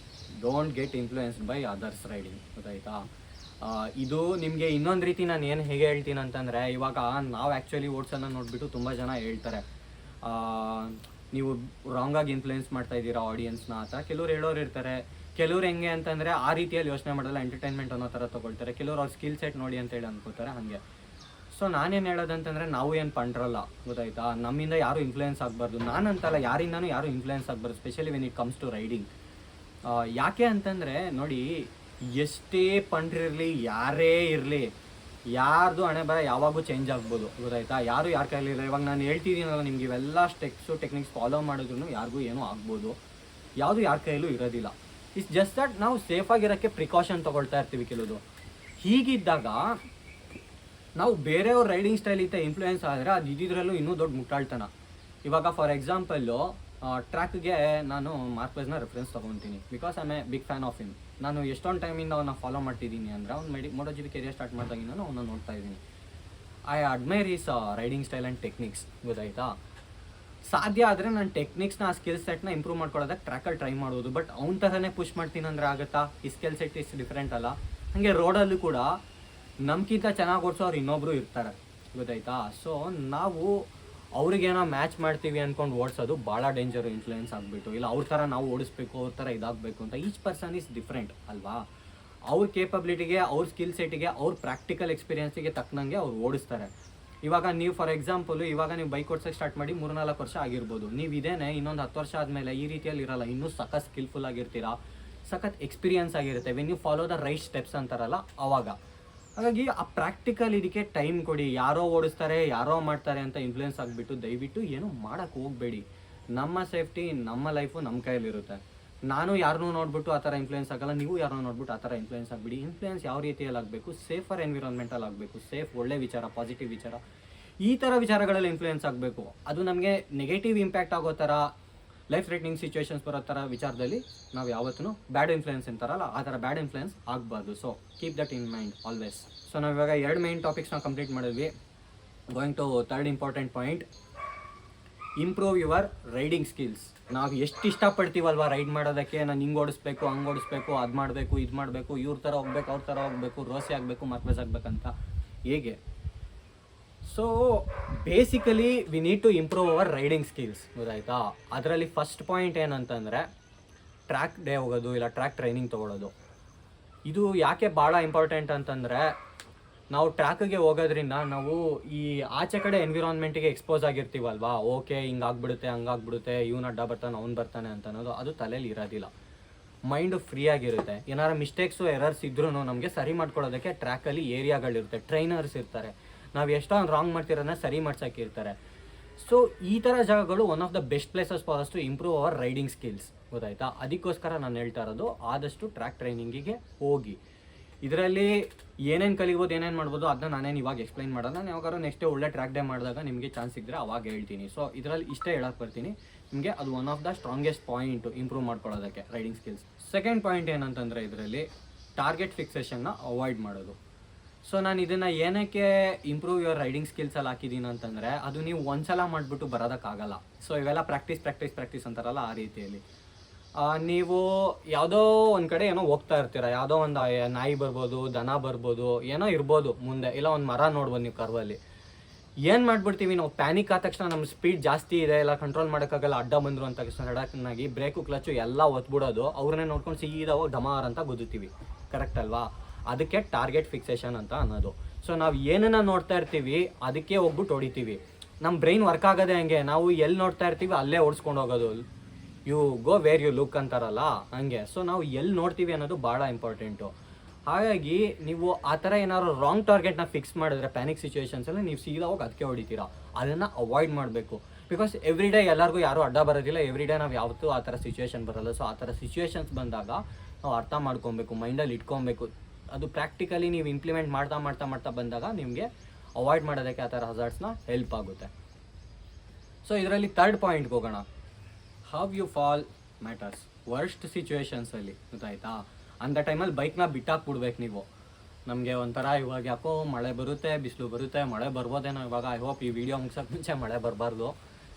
don't get influenced by others riding, ಗೊತ್ತಾಯ್ತಾ? ಇದು ನಿಮಗೆ ಇನ್ನೊಂದು ರೀತಿ ನಾನು ಏನು ಹೇಗೆ ಹೇಳ್ತೀನಿ ಅಂತಂದರೆ, ಇವಾಗ ನಾವು ಆ್ಯಕ್ಚುಲಿ ಓಡ್ಸೋನ್ನ ನೋಡಿಬಿಟ್ಟು ತುಂಬ ಜನ ಹೇಳ್ತಾರೆ ನೀವು ರಾಂಗಾಗಿ ಇನ್ಫ್ಲೂಯೆನ್ಸ್ ಮಾಡ್ತಾ ಇದ್ದೀರಾ ಆಡಿಯನ್ಸ್ನ ಅಂತ. ಕೆಲವ್ರು ಹೇಳೋರು ಇರ್ತಾರೆ, ಕೆಲವ್ರು ಹೆಂಗೆ ಅಂತಂದರೆ ಆ ರೀತಿಯಲ್ಲಿ ಯೋಚನೆ ಮಾಡಲ್ಲ, ಎಂಟರ್ಟೈನ್ಮೆಂಟ್ ಅನ್ನೋ ಥರ ತೊಗೊಳ್ತಾರೆ. ಕೆಲವ್ರು ಅವ್ರ ಸ್ಕಿಲ್ ಸೆಟ್ ನೋಡಿ ಅಂತೇಳಿ ಅನ್ಕೋತಾರೆ ಹಾಗೆ. ಸೊ ನಾನೇನು ಹೇಳೋದಂತಂದರೆ, ನಾವು ಏನು ಪಂಡ್ರಲ್ಲ, ಗೊತ್ತಾಯ್ತಾ? ನಮ್ಮಿಂದ ಯಾರೂ ಇನ್ಫ್ಲೂಯೆನ್ಸ್ ಆಗಬಾರ್ದು. ನಾನಂತಲ್ಲ, ಯಾರಿಂದನೂ ಯಾರೂ ಇನ್ಫ್ಲೂಯೆನ್ಸ್ ಆಗಬಾರ್ದು, specially when it comes to riding. ಯಾಕೆ ಅಂತಂದರೆ ನೋಡಿ, ಎಷ್ಟೇ ಪಂಡ್ರಿರಲಿ, ಯಾರೇ ಇರಲಿ, ಯಾರ್ದು ಹಣೆ ಬರ ಯಾವಾಗೂ ಚೇಂಜ್ ಆಗ್ಬೋದು, ಗೊತ್ತಾಯ್ತಾ? ಯಾರು ಯಾರ ಕೈಲಿಲ್ಲ. ಇವಾಗ ನಾನು ಹೇಳ್ತಿದ್ದೀನಲ್ಲ ನಿಮ್ಗೆ, ಇವೆಲ್ಲ ಸ್ಟೆಪ್ಸು ಟೆಕ್ನಿಕ್ಸ್ ಫಾಲೋ ಮಾಡಿದ್ರು ಯಾರಿಗೂ ಏನೂ ಆಗ್ಬೋದು, ಯಾವುದು ಯಾರ ಕೈಯಲ್ಲೂ ಇರೋದಿಲ್ಲ. ಇಟ್ಸ್ ಜಸ್ಟ್ ದಟ್ ನಾವು ಸೇಫಾಗಿರೋಕ್ಕೆ ಪ್ರಿಕಾಷನ್ ತೊಗೊಳ್ತಾ ಇರ್ತೀವಿ ಕೆಲವುದು. ಹೀಗಿದ್ದಾಗ ನಾವು ಬೇರೆಯವ್ರ ರೈಡಿಂಗ್ ಸ್ಟೈಲ್ ಇತ್ತ ಇನ್ಫ್ಲೂಯೆನ್ಸ್ ಆದರೆ ಅದು ಇದ್ದಿದ್ರಲ್ಲೂ ಇನ್ನೂ ದೊಡ್ಡ ಮುಟ್ಟಾಳ್ತನ. ಇವಾಗ ಫಾರ್ ಎಕ್ಸಾಂಪಲ್ಲು ಟ್ರ್ಯಾಕ್ಗೆ ನಾನು ಮಾರ್ಕ್ವೆಸ್ನ ರೆಫರೆನ್ಸ್ ತೊಗೊತೀನಿ, because I am a big fan of him. ನಾನು ಎಷ್ಟೊಂದು ಟೈಮಿಂದ ಅವನ್ನ ಫಾಲೋ ಮಾಡ್ತಿದ್ದೀನಿ ಅಂದರೆ, ಅವ್ನು MotoGP ಕೆರಿಯರ್ ಸ್ಟಾರ್ಟ್ ಮಾಡಿದಾಗಿಂದ ಅವನ್ನ ನೋಡ್ತಾ ಇದ್ದೀನಿ. I admire is riding style and techniques, ಗೊತ್ತಾಯ್ತಾ? ಸಾಧ್ಯ ಆದರೆ ನಾನು ಟೆಕ್ನಿಕ್ಸ್ನ, ಆ ಸ್ಕಿಲ್ ಸೆಟ್ನ ಇಂಪ್ರೂವ್ ಮಾಡ್ಕೊಳ್ಳೋದಕ್ಕೆ ಟ್ರ್ಯಾಕಲ್ಲಿ ಟ್ರೈ ಮಾಡೋದು. ಬಟ್ ಅವ್ನ ಥರನೇ ಪುಷ್ ಮಾಡ್ತೀನಿ ಅಂದರೆ ಆಗುತ್ತಾ? ಈ ಸ್ಕಿಲ್ ಸೆಟ್ ಇಸ್ ಡಿಫ್ರೆಂಟ್ ಅಲ್ಲ. ಹಾಗೆ ರೋಡಲ್ಲೂ ಕೂಡ ನಮ್ಗಿಂತ ಚೆನ್ನಾಗಿ ಓಡಿಸೋರು ಇನ್ನೊಬ್ರು ಇರ್ತಾರೆ, ಗೊತ್ತಾಯ್ತಾ? ಸೊ ನಾವು ಅವ್ರಿಗೇನೋ ಮ್ಯಾಚ್ ಮಾಡ್ತೀವಿ ಅಂದ್ಕೊಂಡು ಓಡಿಸೋದು ಭಾಳ ಡೇಂಜರು, ಇನ್ಫ್ಲೂಯೆನ್ಸ್ ಆಗಿಬಿಟ್ಟು. ಇಲ್ಲ ಅವ್ರ ಥರ ನಾವು ಓಡಿಸ್ಬೇಕು, ಅವ್ರ ಥರ ಇದಾಗಬೇಕು ಅಂತ. ಈಚ್ ಪರ್ಸನ್ ಈಸ್ ಡಿಫ್ರೆಂಟ್ ಅಲ್ವಾ? ಅವ್ರ ಕೇಪಬಿಲಿಟಿಗೆ, ಅವ್ರ ಸ್ಕಿಲ್ ಸೆಟ್ಟಿಗೆ, ಅವ್ರ ಪ್ರಾಕ್ಟಿಕಲ್ ಎಕ್ಸ್ಪೀರಿಯನ್ಸಿಗೆ ತಕ್ಕನಂಗೆ ಅವ್ರು ಓಡಿಸ್ತಾರೆ. ಇವಾಗ ನೀವು ಫಾರ್ ಎಕ್ಸಾಂಪಲು, ಇವಾಗ ನೀವು ಬೈಕ್ ಓಡಿಸೋಕ್ಕೆ ಸ್ಟಾರ್ಟ್ ಮಾಡಿ 3-4 ವರ್ಷ ಆಗಿರ್ಬೋದು. ನೀವು ಇದೇನೆ ಇನ್ನೊಂದು 10 ವರ್ಷ ಆದಮೇಲೆ ಈ ರೀತಿಯಲ್ಲಿ ಇರಲ್ಲ, ಇನ್ನೂ ಸಖತ್ ಸ್ಕಿಲ್ಫುಲ್ ಆಗಿರ್ತೀರಾ, ಸಖತ್ ಎಕ್ಸ್ಪೀರಿಯನ್ಸ್ ಆಗಿರುತ್ತೆ. When you follow the right steps ಅಂತಾರಲ್ಲ ಅವಾಗ. ಹಾಗಾಗಿ ಆ ಪ್ರಾಕ್ಟಿಕಲ್ ಇದಕ್ಕೆ ಟೈಮ್ ಕೊಡಿ. ಯಾರೋ ಓಡಿಸ್ತಾರೆ, ಯಾರೋ ಮಾಡ್ತಾರೆ ಅಂತ ಇನ್ಫ್ಲೂಯೆನ್ಸ್ ಆಗಿಬಿಟ್ಟು ದಯವಿಟ್ಟು ಏನೂ ಮಾಡೋಕ್ಕೆ ಹೋಗಬೇಡಿ. ನಮ್ಮ ಸೇಫ್ಟಿ, ನಮ್ಮ ಲೈಫು ನಮ್ಮ ಕೈಯಲ್ಲಿರುತ್ತೆ. ನಾನು ಯಾರನ್ನೂ ನೋಡ್ಬಿಟ್ಟು ಆ ಥರ ಇನ್ಫ್ಲೂಯೆನ್ಸ್ ಆಗಲ್ಲ, ನೀವು ಯಾರನ್ನೂ ನೋಡ್ಬಿಟ್ಟು ಆ ಥರ ಇನ್ಫ್ಲೂಯೆನ್ಸ್ ಆಗಿಬಿಡಿ. ಇನ್ಫ್ಲೂಯೆನ್ಸ್ ಯಾವ ರೀತಿಯಲ್ಲಿ ಆಗಬೇಕು? ಸೇಫರ್ ಎನ್ವಿರಾನ್ಮೆಂಟಲ್ಲಿ ಆಗಬೇಕು. ಸೇಫ್, ಒಳ್ಳೆ ವಿಚಾರ, ಪಾಸಿಟಿವ್ ವಿಚಾರ, ಈ ಥರ ವಿಚಾರಗಳಲ್ಲಿ ಇನ್ಫ್ಲೂಯೆನ್ಸ್ ಆಗಬೇಕು. ಅದು ನಮಗೆ ನೆಗೆಟಿವ್ ಇಂಪ್ಯಾಕ್ಟ್ ಆಗೋ ಥರ, ಲೈಫ್ ಥ್ರೆಟ್ನಿಂಗ್ ಸಿಚುವೇಶನ್ಸ್ ಬರೋ ಥರ ವಿಚಾರದಲ್ಲಿ ನಾವು ಯಾವತ್ತೂ ಬ್ಯಾಡ್ ಇನ್ಫ್ಲೂಯೆನ್ಸ್ ಅಂತಾರಲ್ಲ ಆ ಥರ ಬ್ಯಾಡ್ ಇನ್ಫ್ಲೂಯೆನ್ಸ್ ಆಗಬಾರ್ದು. So keep that in mind always. So ನಾವು ಇವಾಗ 2 ಮೇನ್ ಟಾಪಿಕ್ಸ್ನ ಕಂಪ್ಲೀಟ್ ಮಾಡಿದ್ವಿ. Going to third important point, improve your riding skills. ನಾವು ಎಷ್ಟು ಇಷ್ಟಪಡ್ತೀವಲ್ವ ರೈಡ್ ಮಾಡೋದಕ್ಕೆ, ನಾನು ಹಿಂಗೆ ಓಡಿಸ್ಬೇಕು, ಹಂಗೆ ಓಡಿಸ್ಬೇಕು, ಅದು ಮಾಡಬೇಕು, ಇದು ಮಾಡಬೇಕು, ಇವ್ರ ಥರ ಹೋಗ್ಬೇಕು, ಅವ್ರ ಥರ ಹೋಗಬೇಕು, ರೋಸಿ ಆಗಬೇಕು, ಮಾರ್ಕ್ವೆಸ್ ಆಗಬೇಕಂತ ಹೇಗೆ? So basically we need to improve our riding skills, ಗೊತ್ತಾಯ್ತಾ? ಅದರಲ್ಲಿ ಫಸ್ಟ್ ಪಾಯಿಂಟ್ ಏನಂತಂದರೆ ಟ್ರ್ಯಾಕ್ ಡೇ ಹೋಗೋದು, ಇಲ್ಲ ಟ್ರ್ಯಾಕ್ ಟ್ರೈನಿಂಗ್ ತೊಗೊಳ್ಳೋದು. ಇದು ಯಾಕೆ ಭಾಳ ಇಂಪಾರ್ಟೆಂಟ್ ಅಂತಂದರೆ, ನಾವು ಟ್ರ್ಯಾಕಿಗೆ ಹೋಗೋದ್ರಿಂದ ನಾವು ಈ ಆಚೆ ಕಡೆ ಎನ್ವಿರಾನ್ಮೆಂಟಿಗೆ ಎಕ್ಸ್ಪೋಸ್ ಆಗಿರ್ತೀವಲ್ವಾ. ಓಕೆ, ಹಿಂಗಾಗ್ಬಿಡುತ್ತೆ, ಹಂಗಾಗ್ಬಿಡುತ್ತೆ, ಇವನು ಅಡ್ಡ ಬರ್ತಾನೆ, ಅವ್ನು ಬರ್ತಾನೆ ಅಂತ ಅನ್ನೋದು ಅದು ತಲೆಯಲ್ಲಿ ಇರೋದಿಲ್ಲ. ಮೈಂಡು ಫ್ರೀ ಆಗಿರುತ್ತೆ. ಏನಾರು ಮಿಸ್ಟೇಕ್ಸು, ಎರರ್ಸ್ ಇದ್ರೂ ನಮಗೆ ಸರಿ ಮಾಡ್ಕೊಳ್ಳೋದಕ್ಕೆ ಟ್ರ್ಯಾಕಲ್ಲಿ ಏರಿಯಾಗಳಿರುತ್ತೆ, ಟ್ರೈನರ್ಸ್ ಇರ್ತಾರೆ. ನಾವು ಎಷ್ಟೊಂದು ರಾಂಗ್ ಮಾಡ್ತಿರೋದನ್ನ ಸರಿ ಮಾಡ್ಸೋಕ್ಕಿರ್ತಾರೆ. ಸೊ ಈ ಥರ ಜಾಗಗಳು one of the best places for us to improve our riding skills, ಗೊತ್ತಾಯ್ತಾ? ಅದಕ್ಕೋಸ್ಕರ ನಾನು ಹೇಳ್ತಾ ಇರೋದು, ಆದಷ್ಟು ಟ್ರ್ಯಾಕ್ ಟ್ರೈನಿಂಗಿಗೆ ಹೋಗಿ. ಇದರಲ್ಲಿ ಏನೇನು ಕಲಿಬೋದು ಏನೇನು ಮಾಡ್ಬೋದು ಅದನ್ನ ನಾನೇನು ಇವಾಗ ಎಕ್ಸ್ಪ್ಲೈನ್ ಮಾಡಲ್ಲ. ನಾನು ಯಾವಾಗಾರು ನೆಕ್ಸ್ಟ್ ಒಳ್ಳೆ ಟ್ರ್ಯಾಕ್ ಡೇ ಮಾಡಿದಾಗ ನಿಮಗೆ ಚಾನ್ಸ್ ಸಿಗ್ದರೆ ಅವಾಗ ಹೇಳ್ತೀನಿ. ಸೊ ಇದರಲ್ಲಿ ಇಷ್ಟೇ ಹೇಳಕ್ಕೆ ಬರ್ತೀನಿ ನಿಮಗೆ, ಅದು one of the strongest point improve ಮಾಡ್ಕೊಳ್ಳೋದಕ್ಕೆ ರೈಡಿಂಗ್ ಸ್ಕಿಲ್ಸ್. ಸೆಕೆಂಡ್ ಪಾಯಿಂಟ್ ಏನಂತಂದರೆ ಇದರಲ್ಲಿ ಟಾರ್ಗೆಟ್ ಫಿಕ್ಸೇಷನ್ನ ಅವಾಯ್ಡ್ ಮಾಡೋದು. ಸೊ ನಾನು ಇದನ್ನು ಏನಕ್ಕೆ ಇಂಪ್ರೂವ್ ಯುವರ್ ರೈಡಿಂಗ್ ಸ್ಕಿಲ್ಸಲ್ಲಿ ಹಾಕಿದ್ದೀನಿ ಅಂತಂದರೆ, ಅದು ನೀವು ಒಂದ್ಸಲ ಮಾಡಿಬಿಟ್ಟು ಬರೋದಕ್ಕಾಗಲ್ಲ. ಸೊ ಇವೆಲ್ಲ ಪ್ರಾಕ್ಟೀಸ್ ಅಂತಾರಲ್ಲ, ಆ ರೀತಿಯಲ್ಲಿ ನೀವು ಯಾವುದೋ ಒಂದು ಕಡೆ ಏನೋ ಹೋಗ್ತಾ ಇರ್ತೀರ, ಯಾವುದೋ ಒಂದು ನಾಯಿ ಬರ್ಬೋದು, ದನ ಬರ್ಬೋದು, ಏನೋ ಇರ್ಬೋದು ಮುಂದೆ, ಇಲ್ಲ ಒಂದು ಮರ ನೋಡ್ಬೋದು ನೀವು ಕರ್ವಲ್ಲಿ. ಏನು ಮಾಡ್ಬಿಡ್ತೀವಿ ನಾವು, ಪ್ಯಾನಿಕ್ ಆದ ತಕ್ಷಣ ನಮ್ಮ ಸ್ಪೀಡ್ ಜಾಸ್ತಿ ಇದೆ, ಇಲ್ಲ ಕಂಟ್ರೋಲ್ ಮಾಡೋಕ್ಕಾಗಲ್ಲ, ಅಡ್ಡ ಬಂದರು ಅಂತ ತಕ್ಷಣ ಸಡನ್ನಾಗಿ ಬ್ರೇಕು ಕ್ಲಚ್ಚು ಎಲ್ಲ ಒತ್ಬಿಡೋದು, ಅವ್ರನ್ನೇ ನೋಡ್ಕೊಂಡು ಸೀದಾ ಹೋಗಿ ಡಮಾರ್ ಅಂತ ಗುದ್ದುತ್ತೀವಿ. ಕರೆಕ್ಟ್ ಅಲ್ವಾ? ಅದಕ್ಕೆ ಟಾರ್ಗೆಟ್ ಫಿಕ್ಸೇಷನ್ ಅಂತ ಅನ್ನೋದು. ಸೊ ನಾವು ಏನನ್ನ ನೋಡ್ತಾ ಇರ್ತೀವಿ ಅದಕ್ಕೆ ಹೋಗ್ಬಿಟ್ಟು ಹೊಡಿತೀವಿ. ನಮ್ಮ ಬ್ರೈನ್ ವರ್ಕ್ ಆಗೋದೇ ಹಂಗೆ, ನಾವು ಎಲ್ಲಿ ನೋಡ್ತಾ ಇರ್ತೀವಿ ಅಲ್ಲೇ ಓಡಿಸ್ಕೊಂಡು ಹೋಗೋದು. You go where you look ಅಂತಾರಲ್ಲ ಹಂಗೆ. ಸೊ ನಾವು ಎಲ್ಲಿ ನೋಡ್ತೀವಿ ಅನ್ನೋದು ಭಾಳ ಇಂಪಾರ್ಟೆಂಟು. ಹಾಗಾಗಿ ನೀವು ಆ ಥರ ಏನಾದ್ರು ರಾಂಗ್ ಟಾರ್ಗೆಟ್ನ ಫಿಕ್ಸ್ ಮಾಡಿದ್ರೆ ಪ್ಯಾನಿಕ್ ಸಿಚುವೇಷನ್ಸಲ್ಲಿ ನೀವು ಸೀದಾ ಹೋಗಿ ಅದಕ್ಕೆ ಹೊಡಿತೀರಾ. ಅದನ್ನು ಅವಾಯ್ಡ್ ಮಾಡಬೇಕು. ಬಿಕಾಸ್ ಎವ್ರಿ ಡೇ ಎಲ್ಲರಿಗೂ ಯಾರೂ ಅಡ್ಡ ಬರೋದಿಲ್ಲ, ಎವ್ರಿ ಡೇ ನಾವು ಯಾವತ್ತೂ ಆ ಥರ ಸಿಚುವೇಶನ್ ಬರೋಲ್ಲ. ಸೊ ಆ ಥರ ಸಿಚುವೇಶನ್ಸ್ ಬಂದಾಗ ನಾವು ಅರ್ಥ ಮಾಡ್ಕೊಬೇಕು, ಮೈಂಡಲ್ಲಿ ಇಟ್ಕೊಬೇಕು. ಅದು ಪ್ರಾಕ್ಟಿಕಲಿ ನೀವು ಇಂಪ್ಲಿಮೆಂಟ್ ಮಾಡ್ತಾ ಬಂದಾಗ ನಿಮಗೆ ಅವಾಯ್ಡ್ ಮಾಡೋದಕ್ಕೆ ಆ ಥರ ಹಜಾರ್ಡ್ಸ್ನ ಹೆಲ್ಪ್ ಆಗುತ್ತೆ. ಸೊ ಇದರಲ್ಲಿ ಥರ್ಡ್ ಪಾಯಿಂಟ್ಗೆ ಹೋಗೋಣ. How you fall matters. Worst ಸಿಚುವೇಶನ್ಸಲ್ಲಿ ಗೊತ್ತಾಯ್ತಾ, ಅಂಥ ಟೈಮಲ್ಲಿ ಬೈಕ್ನ ಬಿಟ್ಟಾಕ್ಬಿಡ್ಬೇಕು ನೀವು. ನಮಗೆ ಒಂಥರ ಇವಾಗ ಯಾಕೋ ಮಳೆ ಬರುತ್ತೆ, ಬಿಸಿಲು ಬರುತ್ತೆ, ಮಳೆ ಬರ್ಬೋದೇನೋ ಇವಾಗ. ಐ ಹೋಪ್ ಈ ವಿಡಿಯೋ ಮುಗ್ಸೋಕ್ಕೆ ಮುಂಚೆ ಮಳೆ ಬರಬಾರ್ದು,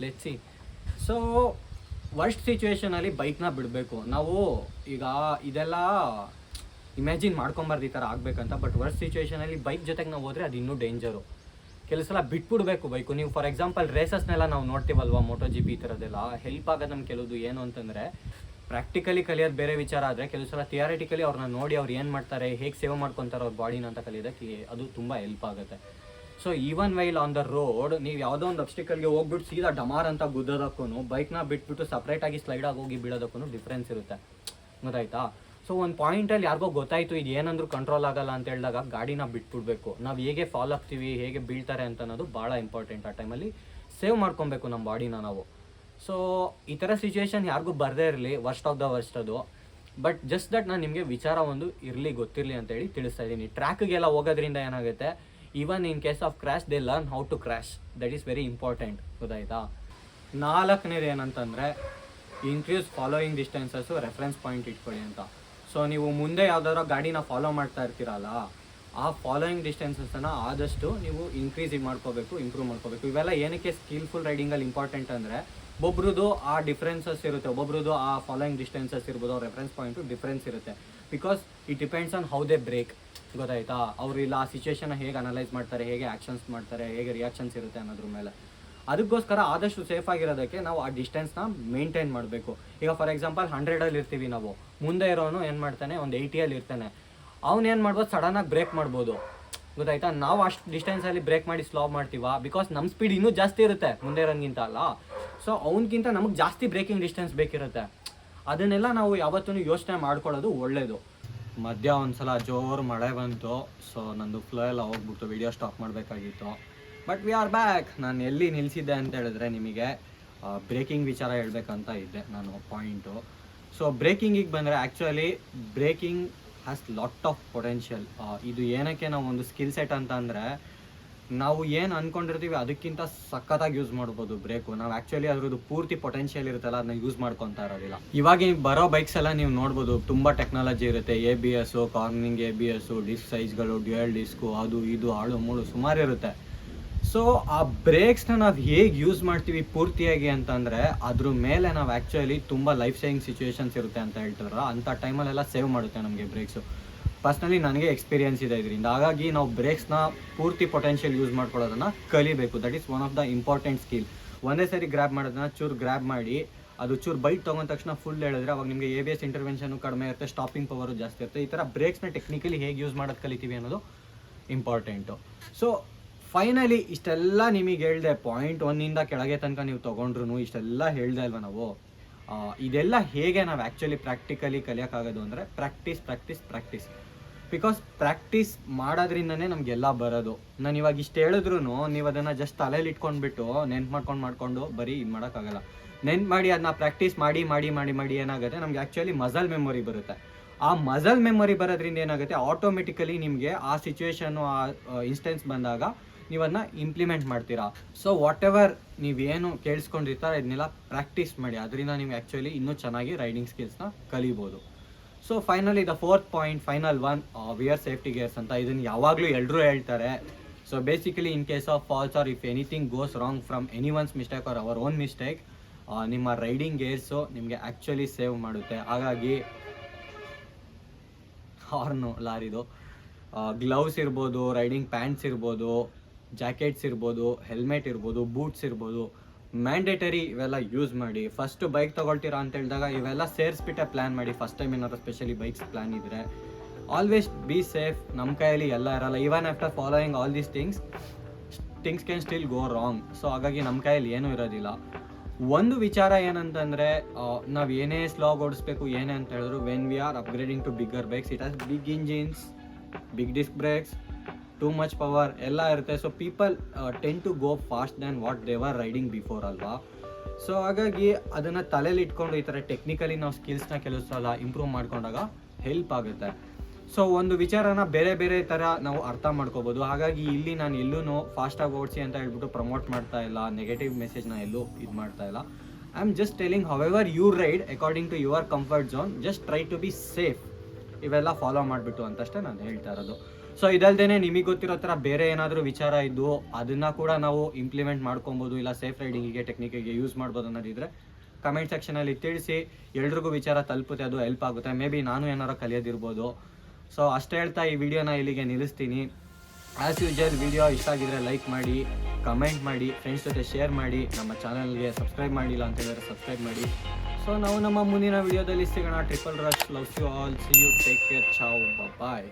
ಲೆಟ್ಸ್ ಸಿ. ಸೊ ವರ್ಸ್ಟ್ ಸಿಚುವೇಷನಲ್ಲಿ ಬೈಕ್ನ ಬಿಡಬೇಕು ನಾವು. ಈಗ ಇದೆಲ್ಲ ಇಮ್ಯಾಜಿನ್ ಮಾಡ್ಕೊಂಬಾರ್ದು ಈ ಥರ ಆಗಬೇಕಂತ, ಬಟ್ ವರ್ಸ್ಟ್ ಸಿಚುವೇಷನಲ್ಲಿ ಬೈಕ್ ಜೊತೆಗೆ ನಾವು ಹೋದರೆ ಅದು ಇನ್ನೂ ಡೇಂಜರು. ಕೆಲವು ಸಲ ಬಿಟ್ಬಿಡ್ಬೇಕು ಬೈಕು. ನೀವು ಫಾರ್ ಎಕ್ಸಾಂಪಲ್ ರೇಸಸ್ನೆಲ್ಲ ನಾವು ನೋಡ್ತೀವಲ್ವ, ಮೋಟೋ ಜಿ ಪಿ ಈ ಥರದ್ದೆಲ್ಲ ಹೆಲ್ಪ್ ಆಗೋದು ನಮ್ಗೆ ಕೆಲವುದು. ಏನು ಅಂತಂದರೆ ಪ್ರಾಕ್ಟಿಕಲಿ ಕಲಿಯೋದು ಬೇರೆ ವಿಚಾರ ಆದರೆ, ಕೆಲವು ಸಲ ಥಿಯರಿಟಿಕಲಿ ಅವ್ರನ್ನ ನೋಡಿ ಅವ್ರು ಏನು ಮಾಡ್ತಾರೆ, ಹೇಗೆ ಸೇವ್ ಮಾಡ್ಕೊತಾರೆ ಅವ್ರ ಬಾಡಿನ ಅಂತ ಕಲಿಯೋದಕ್ಕೆ ಅದು ತುಂಬ ಹೆಲ್ಪ್ ಆಗುತ್ತೆ. So even while on the road ನೀವು ಯಾವುದೋ ಒಂದು ಅಬ್ಸ್ಟಿಕಲ್ಗೆ ಹೋಗ್ಬಿಟ್ಟು ಸೀದಾ ಡಮಾರ್ ಅಂತ ಗುದ್ದೋದಕ್ಕೂ, ಬೈಕ್ನ ಬಿಟ್ಬಿಟ್ಟು ಸಪ್ರೇಟಾಗಿ ಸ್ಲೈಡಾಗಿ ಹೋಗಿ ಬೀಳೋದಕ್ಕೂ ಡಿಫ್ರೆನ್ಸ್ ಇರುತ್ತೆ, ಗೊತ್ತಾಯ್ತಾ? ಸೊ ಒಂದು ಪಾಯಿಂಟಲ್ಲಿ ಯಾರಿಗೋ ಗೊತ್ತಾಯಿತು ಇದು ಏನಂದ್ರೂ ಕಂಟ್ರೋಲ್ ಆಗಲ್ಲ ಅಂತ ಹೇಳಿದಾಗ ಗಾಡಿನ ಬಿಟ್ಬಿಡ್ಬೇಕು. ನಾವು ಹೇಗೆ ಫಾಲೋ ಆಗ್ತೀವಿ, ಹೇಗೆ ಬೀಳ್ತಾರೆ ಅಂತ ಅನ್ನೋದು ಭಾಳ ಇಂಪಾರ್ಟೆಂಟ್. ಆ ಟೈಮಲ್ಲಿ ಸೇವ್ ಮಾಡ್ಕೊಬೇಕು ನಮ್ಮ ಬಾಡಿನ ನಾವು. ಸೊ ಈ ಥರ ಸಿಚುವೇಶನ್ ಯಾರಿಗೂ ಬರದೇ ಇರಲಿ, ವರ್ಸ್ಟ್ ಆಫ್ ದ ವರ್ಸ್ಟ್ ಅದು. ಬಟ್ ಜಸ್ಟ್ ದಟ್ ನಾನು ನಿಮಗೆ ವಿಚಾರ ಒಂದು ಇರಲಿ, ಗೊತ್ತಿರಲಿ ಅಂತೇಳಿ ತಿಳಿಸ್ತಾ ಇದ್ದೀನಿ. ಟ್ರ್ಯಾಕ್ಗೆಲ್ಲ ಹೋಗೋದ್ರಿಂದ ಏನಾಗುತ್ತೆ, even in case of crash they learn how to crash. That is very important, ಗೊತ್ತಾಯ್ತಾ? ನಾಲ್ಕನೇದು ಏನಂತಂದರೆ increase following distances, reference point ಇಟ್ಕೊಳ್ಳಿ ಅಂತ. ಸೊ ನೀವು ಮುಂದೆ ಯಾವ್ದಾದ್ರು ಗಾಡಿನ ಫಾಲೋ ಮಾಡ್ತಾ ಇರ್ತೀರಲ್ಲ, ಆ ಫಾಲೋಯಿಂಗ್ ಡಿಸ್ಟೆನ್ಸಸ್ಸನ್ನು ಆದಷ್ಟು ನೀವು ಇಂಪ್ರೂವ್ ಮಾಡ್ಕೋಬೇಕು. ಇವೆಲ್ಲ ಏನಕ್ಕೆ ಸ್ಕಿಲ್ಫುಲ್ ರೈಡಿಂಗಲ್ಲಿ ಇಂಪಾರ್ಟೆಂಟ್ ಅಂದರೆ, ಒಬ್ಬರದು ಆ ಡಿಫ್ರೆನ್ಸಸ್ ಇರುತ್ತೆ, ಒಬ್ಬರದು ಆ ಫಾಲೋಯಿಂಗ್ ಡಿಸ್ಟೆನ್ಸಸ್ ಇರ್ಬೋದು, ಅವ್ರ ರೆಫರೆನ್ಸ್ ಪಾಯಿಂಟು ಡಿಫ್ರೆನ್ಸ್ ಇರುತ್ತೆ. Because it depends on how they brake, ಗೊತ್ತಾಯ್ತಾ? ಅವರು ಇಲ್ಲ ಆ ಸಿಚುವೇಶನ್ನ ಹೇಗೆ ಅನಲೈಸ್ ಮಾಡ್ತಾರೆ, ಹೇಗೆ ಆ್ಯಕ್ಷನ್ಸ್ ಮಾಡ್ತಾರೆ, ಹೇಗೆ ರಿಯಾಕ್ಷನ್ಸ್ ಇರುತ್ತೆ ಅನ್ನೋದ್ರ ಮೇಲೆ. ಅದಕ್ಕೋಸ್ಕರ ಆದಷ್ಟು ಸೇಫ್ ಆಗಿರೋದಕ್ಕೆ ನಾವು ಆ ಡಿಸ್ಟೆನ್ಸ್ನ ಮೇಂಟೈನ್ ಮಾಡಬೇಕು. ಈಗ ಫಾರ್ ಎಕ್ಸಾಂಪಲ್ 100ಅಲ್ಲಿ ಇರ್ತೀವಿ ನಾವು, ಮುಂದೆ ಇರೋನು ಏನು ಮಾಡ್ತಾನೆ, ಒಂದು 80ಅಲ್ಲಿ ಇರ್ತಾನೆ. ಅವ್ನು ಏನು ಮಾಡ್ಬೋದು, ಸಡನ್ನಾಗಿ ಬ್ರೇಕ್ ಮಾಡ್ಬೋದು, ಗೊತ್ತಾಯ್ತಾ? ನಾವು ಅಷ್ಟು ಡಿಸ್ಟೆನ್ಸಲ್ಲಿ ಬ್ರೇಕ್ ಮಾಡಿ ಸ್ಲೋ ಮಾಡ್ತೀವ, ಬಿಕಾಸ್ ನಮ್ಮ ಸ್ಪೀಡ್ ಇನ್ನೂ ಜಾಸ್ತಿ ಇರುತ್ತೆ ಮುಂದೆ ಇರೋಂಗಿಂತ ಅಲ್ಲ. ಸೊ ಅವನಿಗಿಂತ ನಮಗೆ ಜಾಸ್ತಿ ಬ್ರೇಕಿಂಗ್ ಡಿಸ್ಟೆನ್ಸ್ ಬೇಕಿರುತ್ತೆ. ಅದನ್ನೆಲ್ಲ ನಾವು ಯಾವತ್ತೂ ಯೋಚನೆ ಮಾಡ್ಕೊಳ್ಳೋದು ಒಳ್ಳೆಯದು. ಮಧ್ಯ ಒಂದ್ಸಲ ಜೋರು ಮಳೆ ಬಂತು, ಸೊ ನಂದು ಫ್ಲೋ ಎಲ್ಲ ಹೋಗ್ಬಿಟ್ಟು ವಿಡಿಯೋ ಸ್ಟಾಪ್ ಮಾಡಬೇಕಾಗಿತ್ತು. But we are back. ನಾನು ಎಲ್ಲಿ ನಿಲ್ಲಿಸಿದ್ದೆ ಅಂತ ಹೇಳಿದ್ರೆ, ನಿಮಗೆ ಬ್ರೇಕಿಂಗ್ ವಿಚಾರ ಹೇಳಬೇಕಂತ ಇದ್ದೆ ನಾನು ಪಾಯಿಂಟು. ಸೊ ಬ್ರೇಕಿಂಗಿಗೆ ಬಂದರೆ, actually breaking has lot of potential. ಇದು ಏನಕ್ಕೆ ನಾವು ಒಂದು ಸ್ಕಿಲ್ ಸೆಟ್ ಅಂತ ಅಂದರೆ, ನಾವು ಏನು ಅಂದ್ಕೊಂಡಿರ್ತೀವಿ ಅದಕ್ಕಿಂತ ಸಖತ್ತಾಗಿ ಯೂಸ್ ಮಾಡ್ಬೋದು ಬ್ರೇಕು. ನಾವು ಆ್ಯಕ್ಚುಲಿ ಅದ್ರದ್ದು ಪೂರ್ತಿ ಪೊಟೆನ್ಷಿಯಲ್ ಇರುತ್ತಲ್ಲ, ಅದನ್ನ ಯೂಸ್ ಮಾಡ್ಕೊತಾ ಇರೋದಿಲ್ಲ. ಇವಾಗ ಬರೋ ಬೈಕ್ಸ್ ಎಲ್ಲ ನೀವು ನೋಡ್ಬೋದು, ತುಂಬ ಟೆಕ್ನಾಲಜಿ ಇರುತ್ತೆ. ABS, ಕಾರ್ನಿಂಗ್ ABS, ಡಿಸ್ಕ್ ಸೈಜ್ಗಳು, ಡ್ಯುಯಲ್ ಡಿಸ್ಕು, ಅದು ಇದು ಹಾಳು ಮೂಳು ಸುಮಾರು ಇರುತ್ತೆ. ಸೊ ಆ ಬ್ರೇಕ್ಸ್ನ ನಾವು ಹೇಗೆ ಯೂಸ್ ಮಾಡ್ತೀವಿ ಪೂರ್ತಿಯಾಗಿ ಅಂತಂದರೆ, ಅದ್ರ ಮೇಲೆ ನಾವು ಆ್ಯಕ್ಚುಲಿ ತುಂಬ ಲೈಫ್ ಸೇವಿಂಗ್ ಸಿಚುವೇಶನ್ಸ್ ಇರುತ್ತೆ ಅಂತ ಹೇಳ್ತಾರ, ಅಂಥ ಟೈಮಲ್ಲೆಲ್ಲ ಸೇವ್ ಮಾಡುತ್ತೆ ನಮಗೆ ಬ್ರೇಕ್ಸು. ಪರ್ಸ್ನಲಿ ನನಗೆ ಎಕ್ಸ್ಪೀರಿಯನ್ಸ್ ಇದೆ ಇದರಿಂದ. ಹಾಗಾಗಿ ನಾವು ಬ್ರೇಕ್ಸ್ನ ಪೂರ್ತಿ ಪೊಟೆನ್ಷಿಯಲ್ ಯೂಸ್ ಮಾಡ್ಕೊಳ್ಳೋದನ್ನು ಕಲಿಬೇಕು. That is one of the important skill. ಒಂದೇ ಸರಿ ಗ್ರ್ಯಾಬ್ ಮಾಡೋದನ್ನ ಚೂರು ಗ್ರ್ಯಾಬ್ ಮಾಡಿ, ಅದು ಚೂರು ಬೈಟ್ ತೊಗೊಂಡ ತಕ್ಷಣ ಫುಲ್ ಹೇಳಿದ್ರೆ ಅವಾಗ ನಿಮಗೆ ABS ಇಂಟರ್ವೆನ್ಷನು ಕಡಿಮೆ ಇರುತ್ತೆ, ಸ್ಟಾಪಿಂಗ್ ಪವರು ಜಾಸ್ತಿ ಇರುತ್ತೆ. ಈ ಥರ ಬ್ರೇಕ್ಸ್ನ ಟೆಕ್ನಿಕಲಿ ಹೇಗೆ ಯೂಸ್ ಮಾಡೋದು ಕಲಿತೀವಿ ಅನ್ನೋದು ಇಂಪಾರ್ಟೆಂಟು. ಸೊ ಫೈನಲಿ ಇಷ್ಟೆಲ್ಲ ನಿಮಗೆ ಹೇಳಿದೆ, ಪಾಯಿಂಟ್ 1ಇಂದ ಕೆಳಗೆ ತನಕ ನೀವು ತೊಗೊಂಡ್ರು ಇಷ್ಟೆಲ್ಲ ಹೇಳಿದೆ ಅಲ್ವ ನಾವು. ಇದೆಲ್ಲ ಹೇಗೆ ನಾವು ಆ್ಯಕ್ಚುಲಿ ಪ್ರಾಕ್ಟಿಕಲಿ ಕಲಿಯೋಕ್ಕಾಗೋದು ಅಂದರೆ, ಪ್ರಾಕ್ಟೀಸ್. ಬಿಕಾಸ್ ಪ್ರಾಕ್ಟೀಸ್ ಮಾಡೋದ್ರಿಂದನೇ ನಮಗೆಲ್ಲ ಬರೋದು. ನಾನು ಇವಾಗ ಇಷ್ಟು ಹೇಳಿದ್ರು ನೀವು ಅದನ್ನು ಜಸ್ಟ್ ತಲೆಯಲ್ಲಿ ಇಟ್ಕೊಂಡ್ಬಿಟ್ಟು ನೆನ್ಪು ಮಾಡ್ಕೊಂಡು ಬರೀ ಇದು ಮಾಡೋಕ್ಕಾಗಲ್ಲ. ನೆನ್ಪು ಮಾಡಿ ಅದನ್ನ ಪ್ರಾಕ್ಟೀಸ್ ಮಾಡಿ ಏನಾಗುತ್ತೆ, ನಮ್ಗೆ ಆ್ಯಕ್ಚುಲಿ ಮಸಲ್ ಮೆಮೊರಿ ಬರುತ್ತೆ. ಆ ಮಸಲ್ ಮೆಮೊರಿ ಬರೋದ್ರಿಂದ ಏನಾಗುತ್ತೆ, ಆಟೋಮೆಟಿಕಲಿ ನಿಮಗೆ ಆ ಸಿಚುವೇಶನ್ನು, ಆ ಇನ್ಸ್ಟೆನ್ಸ್ ಬಂದಾಗ ನೀವನ್ನ ಇಂಪ್ಲಿಮೆಂಟ್ ಮಾಡ್ತೀರಾ. ಸೊ ವಾಟ್ ಎವರ್ ನೀವೇನು ಕೇಳಿಸ್ಕೊಂಡಿರ್ತಾರೆ ಇದನ್ನೆಲ್ಲ ಪ್ರಾಕ್ಟೀಸ್ ಮಾಡಿ, ಅದರಿಂದ ನೀವು ಆ್ಯಕ್ಚುಲಿ ಇನ್ನೂ ಚೆನ್ನಾಗಿ ರೈಡಿಂಗ್ ಸ್ಕಿಲ್ಸ್ನ ಕಲಿಬೋದು. So finally the 4th point, final one, wear safety gears ಅಂತ. ಇದನ್ನು ಯಾವಾಗಲೂ ಎಲ್ಲರೂ ಹೇಳ್ತಾರೆ. So basically in case of falls or if anything goes wrong from any one's mistake or our own mistake, ನಿಮ್ಮ ರೈಡಿಂಗ್ ಗೇರ್ಸು ನಿಮಗೆ actually save ಮಾಡುತ್ತೆ. ಹಾಗಾಗಿ ಹಾರ್ನು ಲಾರಿದು ಗ್ಲೌಸ್ ಇರ್ಬೋದು, ರೈಡಿಂಗ್ ಪ್ಯಾಂಟ್ಸ್ ಇರ್ಬೋದು, ಜಾಕೆಟ್ಸ್ ಇರ್ಬೋದು, ಹೆಲ್ಮೆಟ್ ಇರ್ಬೋದು, ಬೂಟ್ಸ್ ಇರ್ಬೋದು, ಮ್ಯಾಂಡೇಟರಿ ಇವೆಲ್ಲ ಯೂಸ್ ಮಾಡಿ. ಫಸ್ಟ್ ಬೈಕ್ ತೊಗೊಳ್ತೀರಾ ಅಂತ ಹೇಳಿದಾಗ ಇವೆಲ್ಲ ಸೇರಿಸ್ಬಿಟ್ಟೆ ಪ್ಲ್ಯಾನ್ ಮಾಡಿ. ಫಸ್ಟ್ ಟೈಮ್ ಏನಾದ್ರು ಸ್ಪೆಷಲಿ ಬೈಕ್ಸ್ ಪ್ಲ್ಯಾನ್ ಇದ್ದರೆ ಆಲ್ವೇಸ್ ಬಿ ಸೇಫ್. ನಮ್ಮ ಕೈಯಲ್ಲಿ ಎಲ್ಲ ಇರಲ್ಲ. Even after following all these things can still go wrong. So ಹಾಗಾಗಿ ನಮ್ಮ ಕೈಯಲ್ಲಿ ಏನೂ ಇರೋದಿಲ್ಲ. ಒಂದು ವಿಚಾರ ಏನಂತಂದರೆ, ನಾವು ಏನೇ ಸ್ಲಾಗ್ ಓಡಿಸ್ಬೇಕು ಏನೇ ಅಂತ ಹೇಳಿದ್ರು, when we are upgrading to bigger bikes, it has big engines, big disc brakes, too much power ಎಲ್ಲ ಇರುತ್ತೆ. So people tend to go fast than what they were riding before ಅಲ್ವಾ. ಸೊ ಹಾಗಾಗಿ ಅದನ್ನು ತಲೆಯಲ್ಲಿ ಇಟ್ಕೊಂಡು ಈ ಥರ ಟೆಕ್ನಿಕಲಿ ನಾವು ಸ್ಕಿಲ್ಸ್ನ ಕೆಲವು ಸಲ ಇಂಪ್ರೂವ್ ಮಾಡ್ಕೊಂಡಾಗ ಹೆಲ್ಪ್ ಆಗುತ್ತೆ. ಸೊ ಒಂದು ವಿಚಾರನ ಬೇರೆ ಬೇರೆ ಥರ ನಾವು ಅರ್ಥ ಮಾಡ್ಕೋಬೋದು. ಹಾಗಾಗಿ ಇಲ್ಲಿ ನಾನು ಎಲ್ಲೂ ಫಾಸ್ಟಾಗಿ ಓಡಿಸಿ ಅಂತ ಹೇಳ್ಬಿಟ್ಟು ಪ್ರಮೋಟ್ ಮಾಡ್ತಾ ಇಲ್ಲ, ನೆಗೆಟಿವ್ ಮೆಸೇಜ್ನ ಎಲ್ಲೂ ಇದು ಮಾಡ್ತಾ ಇಲ್ಲ. I am just telling however you ride according to your comfort zone, just try to be safe. ಇವೆಲ್ಲ ಫಾಲೋ ಮಾಡಿಬಿಟ್ಟು ಅಂತಷ್ಟೇ ನಾನು ಹೇಳ್ತಾ ಇರೋದು. ಸೊ ಇದಲ್ದೇ ನಿಮಗೆ ಗೊತ್ತಿರೋ ಥರ ಬೇರೆ ಏನಾದರೂ ವಿಚಾರ ಇದ್ದು ಅದನ್ನು ಕೂಡ ನಾವು ಇಂಪ್ಲಿಮೆಂಟ್ ಮಾಡ್ಕೊಬೋದು, ಇಲ್ಲ ಸೇಫ್ ರೈಡಿಂಗಿಗೆ ಟೆಕ್ನಿಕಿಗೆ ಯೂಸ್ ಮಾಡ್ಬೋದು ಅನ್ನೋದಿದ್ರೆ ಕಮೆಂಟ್ ಸೆಕ್ಷನಲ್ಲಿ ತಿಳಿಸಿ. ಎಲ್ರಿಗೂ ವಿಚಾರ ತಲುಪುತ್ತೆ, ಅದು ಹೆಲ್ಪ್ ಆಗುತ್ತೆ. ಮೇ ಬಿ ನಾನು ಏನಾರು ಕಲಿಯೋದಿರ್ಬೋದು. ಸೊ ಅಷ್ಟೇ ಹೇಳ್ತಾ ಈ ವಿಡಿಯೋನ ಇಲ್ಲಿಗೆ ನಿಲ್ಲಿಸ್ತೀನಿ. ಆ್ಯಸ್ ಯೂಶುವಲ್ ವಿಡಿಯೋ ಇಷ್ಟ ಆಗಿದ್ರೆ ಲೈಕ್ ಮಾಡಿ, ಕಮೆಂಟ್ ಮಾಡಿ, ಫ್ರೆಂಡ್ಸ್ ಜೊತೆ ಶೇರ್ ಮಾಡಿ, ನಮ್ಮ ಚಾನಲ್ಗೆ ಸಬ್ಸ್ಕ್ರೈಬ್ ಮಾಡಿಲ್ಲ ಅಂತ ಹೇಳಿದ್ರೆ ಸಬ್ಸ್ಕ್ರೈಬ್ ಮಾಡಿ. ಸೊ ನಾವು ನಮ್ಮ ಮುಂದಿನ ವಿಡಿಯೋದಲ್ಲಿ ಸಿಗೋಣ. Triple Rush loves you all. See you, take care, ciao, bye.